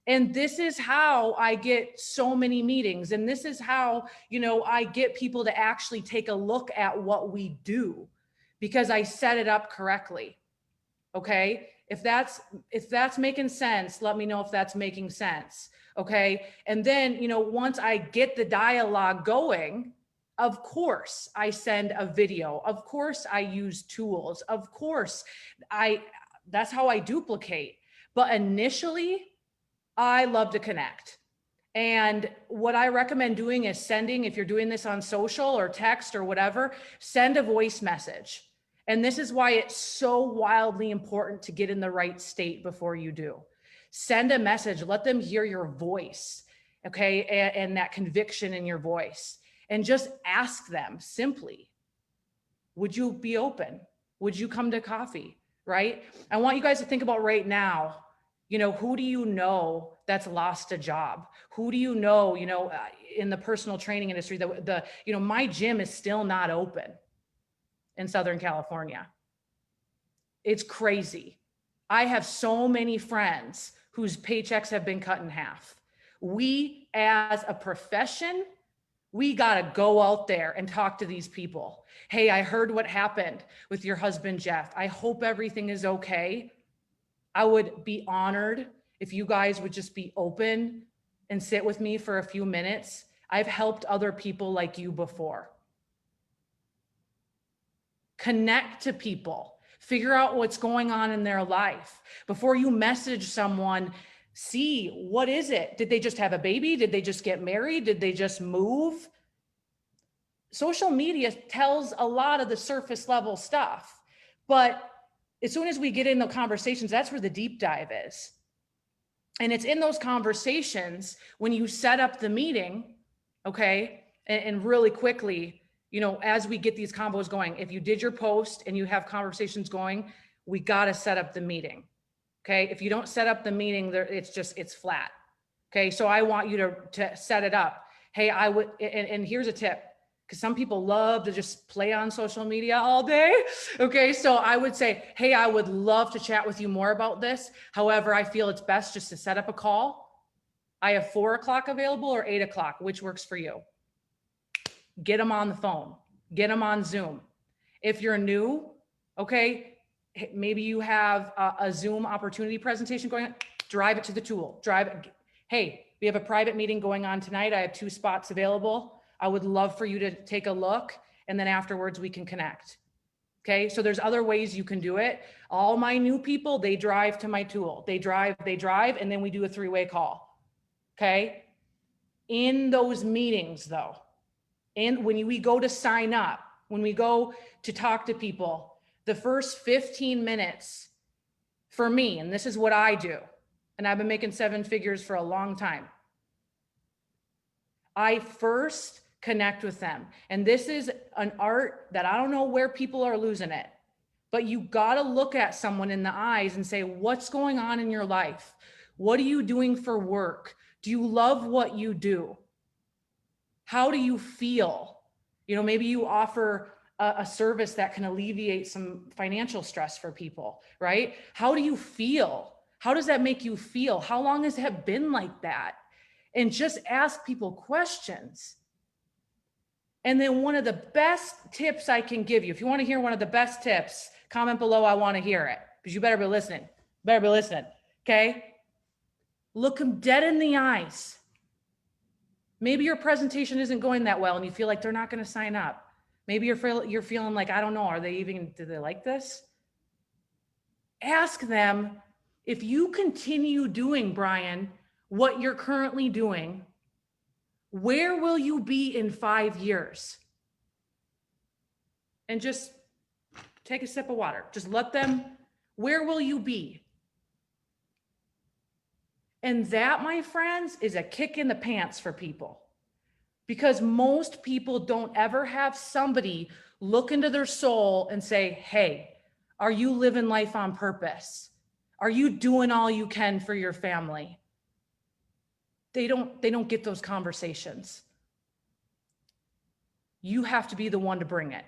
And this is how I get so many meetings. And this is how, I get people to actually take a look at what we do because I set it up correctly. Okay. If that's making sense, let me know if that's making sense. Okay. And then, once I get the dialogue going, of course I send a video. Of course I use tools. Of course that's how I duplicate. But initially, I love to connect. And what I recommend doing is sending, if you're doing this on social or text or whatever, send a voice message. And this is why it's so wildly important to get in the right state before you do. Send a message, let them hear your voice, okay? And that conviction in your voice. And just ask them simply, would you be open? Would you come to coffee, right? I want you guys to think about right now, who do you know that's lost a job? Who do you know, in the personal training industry, my gym is still not open in Southern California. It's crazy. I have so many friends whose paychecks have been cut in half. We, as a profession, we got to go out there and talk to these people. Hey, I heard what happened with your husband, Jeff. I hope everything is okay. I would be honored if you guys would just be open and sit with me for a few minutes. I've helped other people like you before. Connect to people, figure out what's going on in their life. Before you message someone, see, what is it? Did they just have a baby? Did they just get married? Did they just move? Social media tells a lot of the surface level stuff, but as soon as we get in the conversations, that's where the deep dive is. And it's in those conversations when you set up the meeting, okay? And really quickly, as we get these combos going, if you did your post and you have conversations going, we got to set up the meeting. Okay. If you don't set up the meeting there, it's flat. Okay. So I want you to set it up. Hey, I would, and here's a tip, because some people love to just play on social media all day. Okay. So I would say, hey, I would love to chat with you more about this. However, I feel it's best just to set up a call. I have 4 o'clock available or 8 o'clock, which works for you. Get them on the phone, get them on Zoom. If you're new, okay, maybe you have a Zoom opportunity presentation going on, drive it to the tool, hey, we have a private meeting going on tonight. I have 2 spots available. I would love for you to take a look, and then afterwards we can connect. Okay, so there's other ways you can do it. All my new people, they drive to my tool. They drive, and then we do a 3-way call. Okay, in those meetings though, and when we go to sign up, when we go to talk to people, the first 15 minutes for me, and this is what I do, and I've been making 7 figures for a long time, I first connect with them. And this is an art that I don't know where people are losing it, but you got to look at someone in the eyes and say, what's going on in your life? What are you doing for work? Do you love what you do? How do you feel? Maybe you offer a service that can alleviate some financial stress for people, right? How do you feel? How does that make you feel? How long has it been like that? And just ask people questions. And then one of the best tips I can give you, if you want to hear one of the best tips, comment below, I want to hear it, because you better be listening. Okay? Look them dead in the eyes. Maybe your presentation isn't going that well and you feel like they're not going to sign up. Maybe you're feeling like, I don't know, do they like this? Ask them, if you continue doing, Brian, what you're currently doing, where will you be in 5 years? And just take a sip of water. Just let them, where will you be? And that, my friends, is a kick in the pants for people, because most people don't ever have somebody look into their soul and say, hey, are you living life on purpose? Are you doing all you can for your family? They don't get those conversations. You have to be the one to bring it.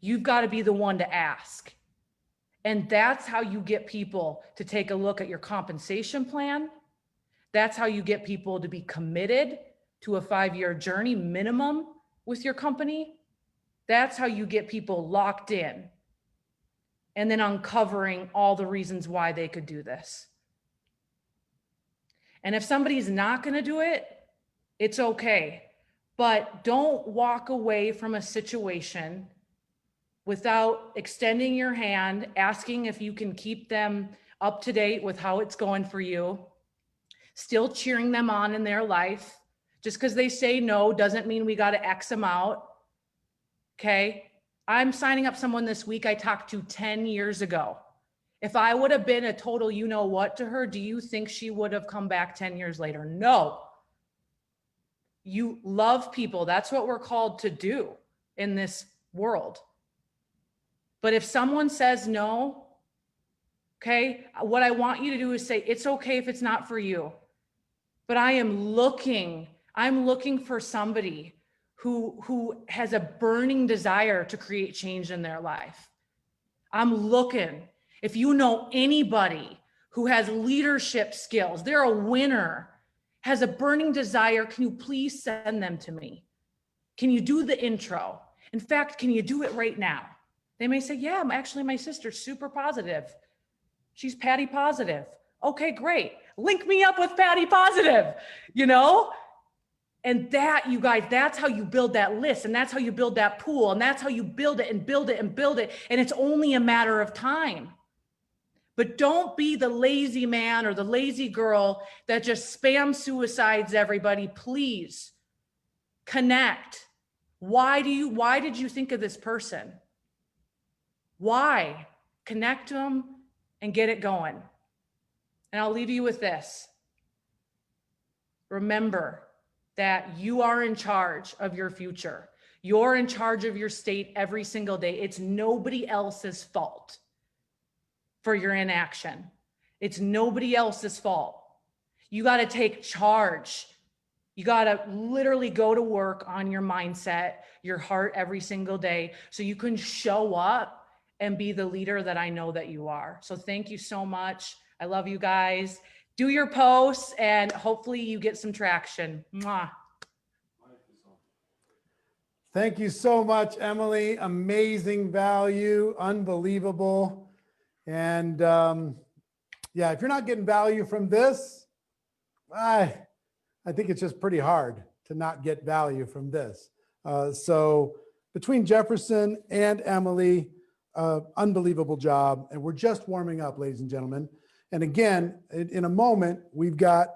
You've got to be the one to ask. And that's how you get people to take a look at your compensation plan. That's how you get people to be committed to a 5-year journey minimum with your company. That's how you get people locked in and then uncovering all the reasons why they could do this. And if somebody's not going to do it, it's okay. But don't walk away from a situation without extending your hand, asking if you can keep them up to date with how it's going for you, still cheering them on in their life. Just because they say no doesn't mean we got to X them out. Okay. I'm signing up someone this week I talked to 10 years ago. If I would have been a total you know what to her, do you think she would have come back 10 years later? No. You love people. That's what we're called to do in this world. But if someone says no, okay, what I want you to do is say, it's okay if it's not for you. But I'm looking for somebody who has a burning desire to create change in their life. I'm looking. If you know anybody who has leadership skills, they're a winner, has a burning desire, can you please send them to me? Can you do the intro? In fact, can you do it right now? They may say, yeah, actually my sister's super positive. She's Patty positive. Okay, great. Link me up with Patty positive, you know? And that, you guys, that's how you build that list, and that's how you build that pool, and that's how you build it and build it and build it. And it's only a matter of time. But don't be the lazy man or the lazy girl that just spam suicides everybody. Please connect. Why did you think of this person? Why? Connect to them and get it going. And I'll leave you with this. Remember that you are in charge of your future. You're in charge of your state every single day. It's nobody else's fault for your inaction. It's nobody else's fault. You got to take charge. You got to literally go to work on your mindset, your heart every single day, so you can show up and be the leader that I know that you are. So thank you so much. I love you guys. Do your posts and hopefully you get some traction. Mwah. Thank you so much, Emily. Amazing value, unbelievable. And yeah, if you're not getting value from this, I think it's just pretty hard to not get value from this. So between Jefferson and Emily, unbelievable job. And we're just warming up, ladies and gentlemen. And again, in a moment, we've got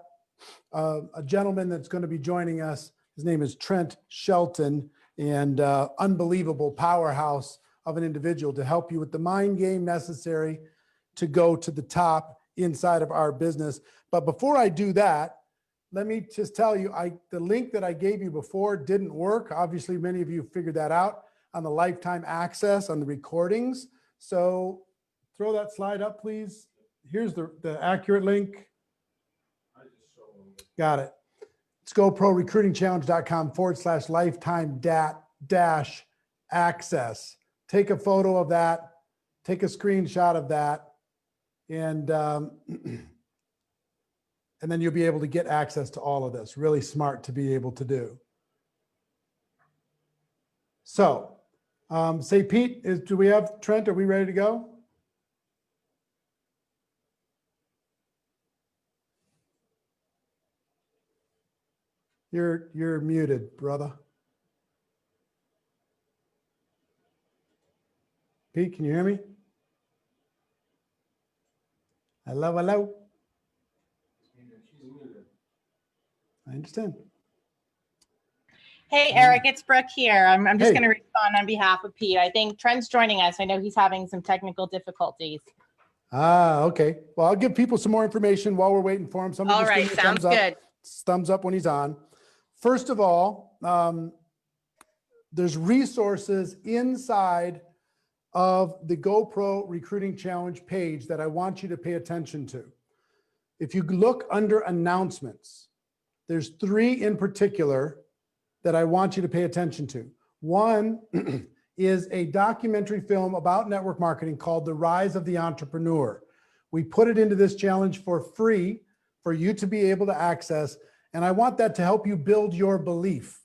a gentleman that's going to be joining us. His name is Trent Shelton, and unbelievable powerhouse of an individual to help you with the mind game necessary to go to the top inside of our business. But before I do that, let me just tell you, the link that I gave you before didn't work. Obviously, many of you figured that out on the lifetime access on the recordings. So throw that slide up, please. Here's the accurate link. Got it. It's GoProRecruitingChallenge.com/lifetime-access. Take a photo of that, take a screenshot of that, and then you'll be able to get access to all of this. Really smart to be able to do. So say, Pete, do we have Trent? Are we ready to go? You're muted, brother. Pete, can you hear me? Hello, hello. I understand. Hey, Eric, it's Brooke here. I'm just Hey. going to respond on behalf of Pete. I think Trent's joining us. I know he's having some technical difficulties. Ah, okay. Well, I'll give people some more information while we're waiting for him. Somebody All just give right, me a sounds thumbs up. good. Thumbs up when he's on. First of all, there's resources inside of the GoPro Recruiting Challenge page that I want you to pay attention to. If you look under announcements, there's 3 in particular that I want you to pay attention to. One is a documentary film about network marketing called The Rise of the Entrepreneur. We put it into this challenge for free for you to be able to access. And I want that to help you build your belief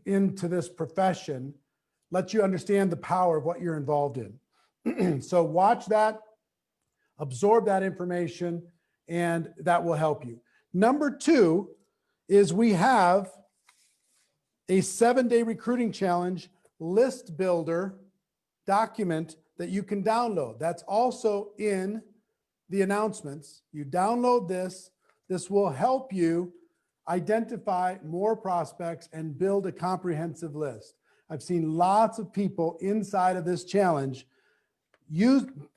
into this profession, let you understand the power of what you're involved in. So watch that, absorb that information, and that will help you. Number 2 is we have a 7-day recruiting challenge list builder document that you can download. That's also in the announcements. You download this. This will help you identify more prospects and build a comprehensive list. I've seen lots of people inside of this challenge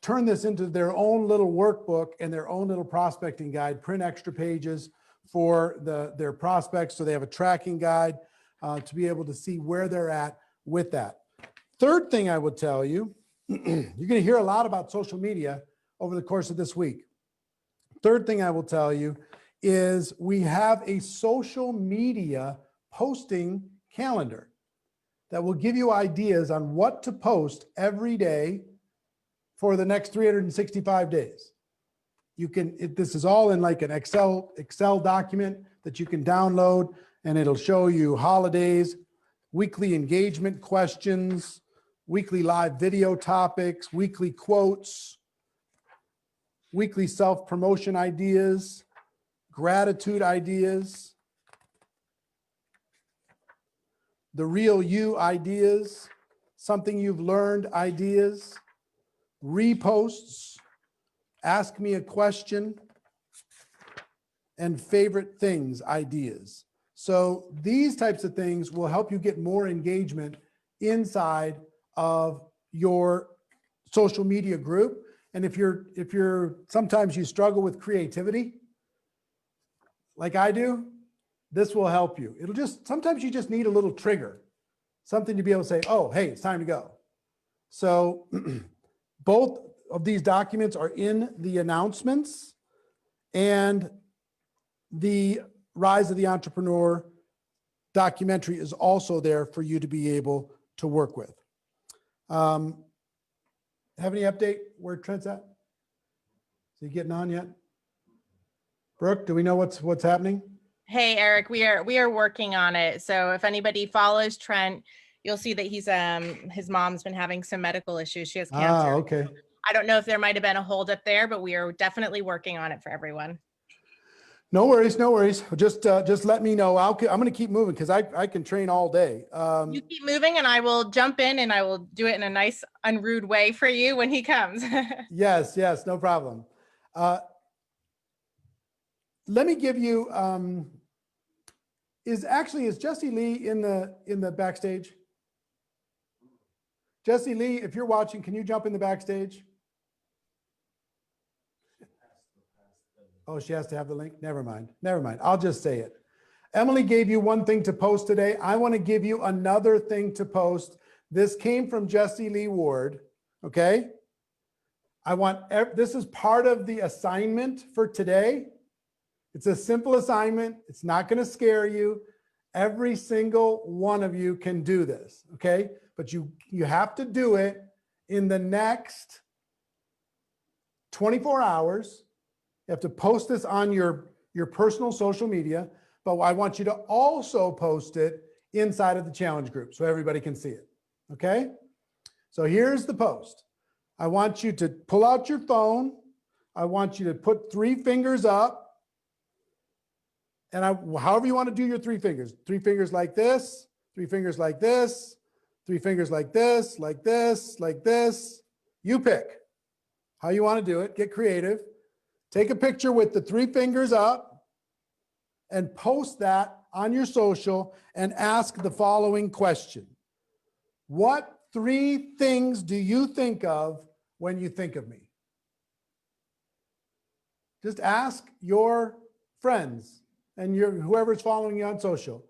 turn this into their own little workbook and their own little prospecting guide, print extra pages for their prospects so they have a tracking guide to be able to see where they're at with that. Third thing I would tell you, you're going to hear a lot about social media over the course of this week. Third thing I will tell you is we have a social media posting calendar that will give you ideas on what to post every day for the next 365 days. This is all in like an Excel document that you can download, and it'll show you holidays, weekly engagement questions, weekly live video topics, weekly quotes, weekly self-promotion ideas, gratitude ideas, the real you ideas, something you've learned ideas, reposts, ask me a question, and favorite things ideas. So these types of things will help you get more engagement inside of your social media group. And if you're sometimes you struggle with creativity, like I do, this will help you. Sometimes you just need a little trigger, something to be able to say, oh, hey, it's time to go. So both of these documents are in the announcements, and the Rise of the Entrepreneur documentary is also there for you to be able to work with. Have any update where Trent's at? Is he getting on yet? Brooke, do we know what's happening? Hey, Eric, we are working on it. So if anybody follows Trent, you'll see that his mom's been having some medical issues. She has cancer. Okay. I don't know if there might have been a hold up there, but we are definitely working on it for everyone. No worries, no worries. Just let me know. I'm going to keep moving because I can train all day. You keep moving, and I will jump in and I will do it in a nice, unrude way for you when he comes. Yes, no problem. Let me give you. Is Jesse Lee in the backstage? Jesse Lee, if you're watching, can you jump in the backstage? Oh, she has to have the link? Never mind. I'll just say it. Emily gave you one thing to post today. I want to give you another thing to post. This came from Jesse Lee Ward, okay? This is part of the assignment for today. It's a simple assignment. It's not going to scare you. Every single one of you can do this, okay? But you have to do it in the next 24 hours. You have to post this on your personal social media, but I want you to also post it inside of the challenge group so everybody can see it, okay? So here's the post. I want you to pull out your phone. I want you to put 3 fingers up, and however you want to do your 3 fingers. 3 fingers like this, 3 fingers like this, 3 fingers like this, like this, like this. You pick how you want to do it. Get creative. Take a picture with the 3 fingers up and post that on your social and ask the following question. What 3 things do you think of when you think of me? Just ask your friends and whoever's following you on social.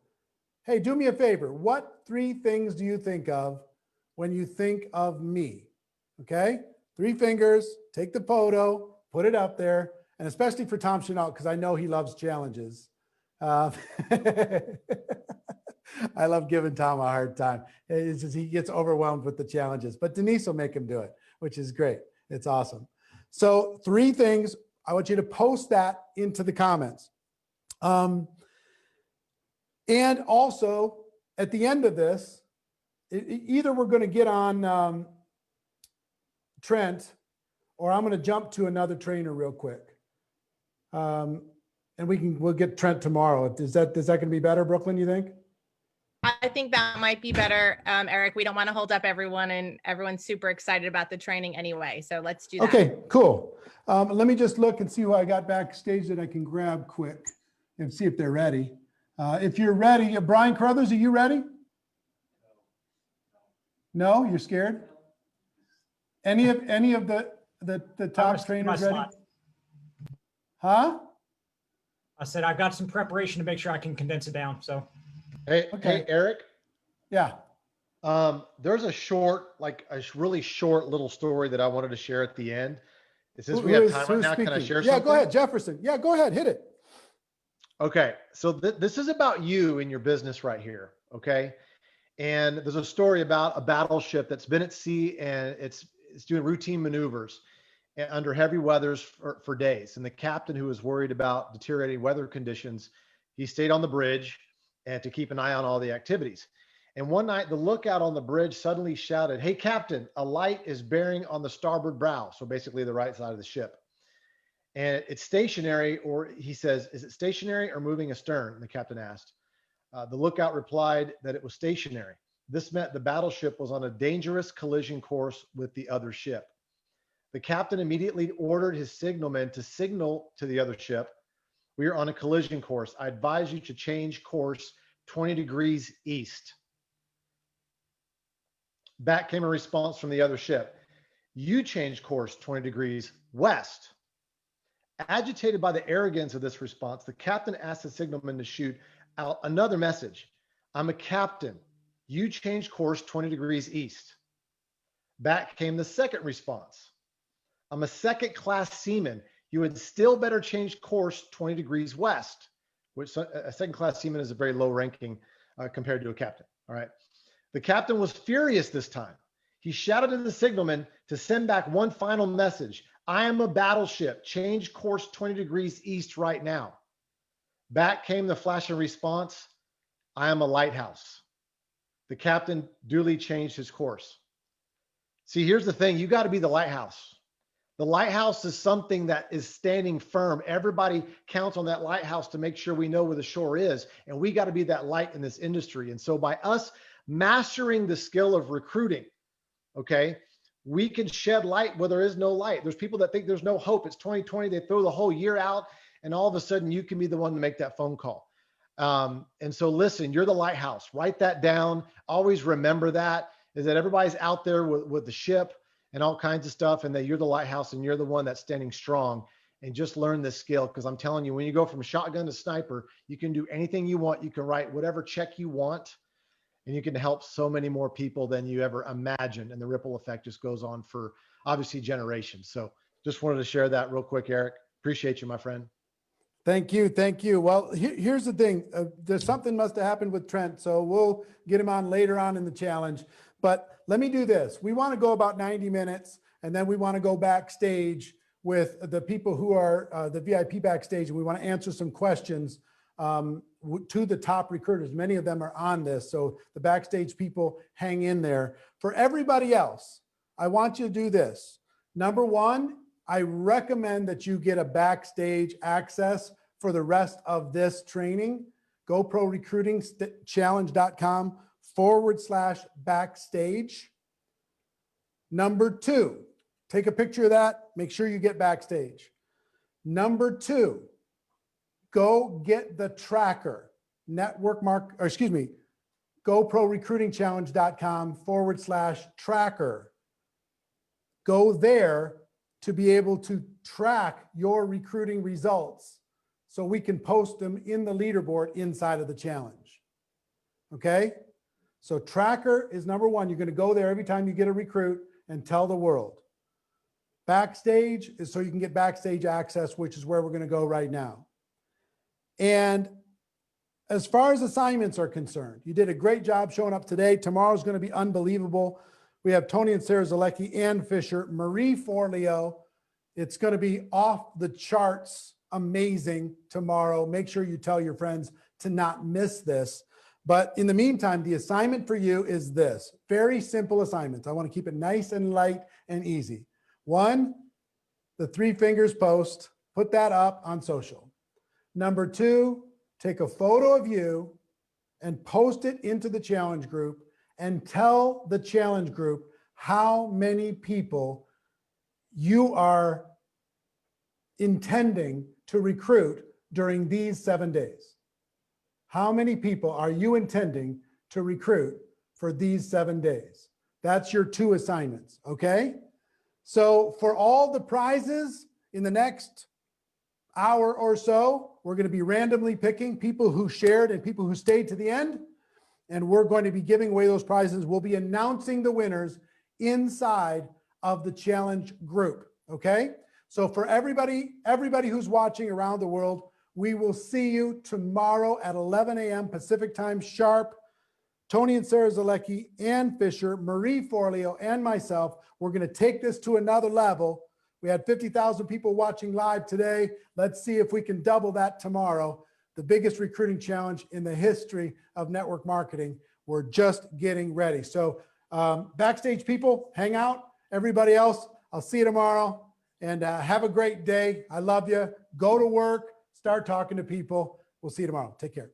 Hey, do me a favor. What 3 things do you think of when you think of me? Okay? 3 fingers, take the photo, put it up there, and especially for Tom Chenault, because I know he loves challenges. I love giving Tom a hard time. It's just, he gets overwhelmed with the challenges, but Denise will make him do it, which is great. It's awesome. So 3 things. I want you to post that into the comments. And also at the end of this, either we're going to get on Trent, or I'm going to jump to another trainer real quick. And we'll get Trent tomorrow. Is that going to be better, Brooklyn, you think? I think that might be better, Eric. We don't want to hold up everyone, and everyone's super excited about the training anyway. So let's do that. Okay, cool. Let me just look and see who I got backstage that I can grab quick and see if they're ready. If you're ready, Brian Carruthers, are you ready? No, you're scared? Any of the top trainers ready? Huh? I said I've got some preparation to make sure I can condense it down. So, Hey, Okay. hey, Eric. Yeah. There's a really short little story that I wanted to share at the end. Since we Who have is- time right who's now, can I speaking? share Yeah, something? go ahead, Jefferson. Yeah, go ahead, hit it. Okay, so this is about you and your business right here, okay? And there's a story about a battleship that's been at sea, and it's doing routine maneuvers under heavy weathers for days. And the captain, who was worried about deteriorating weather conditions, he stayed on the bridge and to keep an eye on all the activities. And one night, the lookout on the bridge suddenly shouted, "Hey, captain, a light is bearing on the starboard bow." So basically the right side of the ship. And it's stationary, or he says, "Is it stationary or moving astern?" The captain asked. The lookout replied that it was stationary. This meant the battleship was on a dangerous collision course with the other ship. The captain immediately ordered his signalman to signal to the other ship, "We are on a collision course. I advise you to change course 20 degrees east." Back came a response from the other ship, "You changed course 20 degrees west." Agitated by the arrogance of this response, the captain asked the signalman to shoot out another message. "I'm a captain. You changed course 20 degrees east." Back came the second response. "I'm a second class seaman. You had still better change course 20 degrees west," which a second class seaman is a very low ranking compared to a captain. All right. The captain was furious this time. He shouted to the signalman to send back one final message. "I am a battleship. Change course 20 degrees east right now." Back came the flashing response, "I am a lighthouse." The captain duly changed his course. See, here's the thing. You got to be the lighthouse. The lighthouse is something that is standing firm. Everybody counts on that lighthouse to make sure we know where the shore is. And we got to be that light in this industry. And so by us mastering the skill of recruiting, okay, we can shed light where there is no light. There's people that think there's no hope. It's 2020. They throw the whole year out, and all of a sudden you can be the one to make that phone call. And so listen, you're the lighthouse. Write that down. Always remember that, is that everybody's out there with the ship and all kinds of stuff, and that you're the lighthouse and you're the one that's standing strong. And just learn this skill, because I'm telling you, when you go from shotgun to sniper, you can do anything you want. You can write whatever check you want, and you can help so many more people than you ever imagined. And the ripple effect just goes on for obviously generations. So just wanted to share that real quick, Eric. Appreciate you, my friend. Thank you. Thank you. Well, here's the thing. There's something must have happened with Trent, so we'll get him on later on in the challenge. But let me do this. We want to go about 90 minutes, and then we want to go backstage with the people who are the VIP backstage, and we want to answer some questions to the top recruiters. Many of them are on this, so the backstage people, hang in there. For everybody else, I want you to do this. Number one, I recommend that you get a backstage access for the rest of this training. GoProRecruitingChallenge.com/backstage. Number two, take a picture of that. Make sure you get backstage. Number two, go get the tracker. GoProRecruitingChallenge.com/tracker. Go there to be able to track your recruiting results so we can post them in the leaderboard inside of the challenge. Okay? So tracker is number one. You're going to go there every time you get a recruit and tell the world. Backstage is so you can get backstage access, which is where we're going to go right now. And as far as assignments are concerned, you did a great job showing up today. Tomorrow's going to be unbelievable. We have Tony and Sarah Zalecki, Ann Fisher, Marie Forleo, It's going to be off the charts, amazing tomorrow. Make sure you tell your friends to not miss this. But in the meantime, the assignment for you is this. Very simple assignments. I want to keep it nice and light and easy. One, the 3 fingers post, put that up on social. Number 2, take a photo of you and post it into the challenge group and tell the challenge group how many people you are intending to recruit during these 7 days. How many people are you intending to recruit for these 7 days? That's your 2 assignments, okay? So for all the prizes in the next hour or so, we're going to be randomly picking people who shared and people who stayed to the end. And we're going to be giving away those prizes. We'll be announcing the winners inside of the challenge group, okay? So for everybody who's watching around the world, we will see you tomorrow at 11 a.m. Pacific time sharp. Tony and Sarah Zalecki, Ann Fisher, Marie Forleo, and myself, we're going to take this to another level. We had 50,000 people watching live today. Let's see if we can double that tomorrow. The biggest recruiting challenge in the history of network marketing. We're just getting ready. So backstage people, hang out. Everybody else, I'll see you tomorrow. And have a great day. I love you. Go to work. Start talking to people. We'll see you tomorrow. Take care.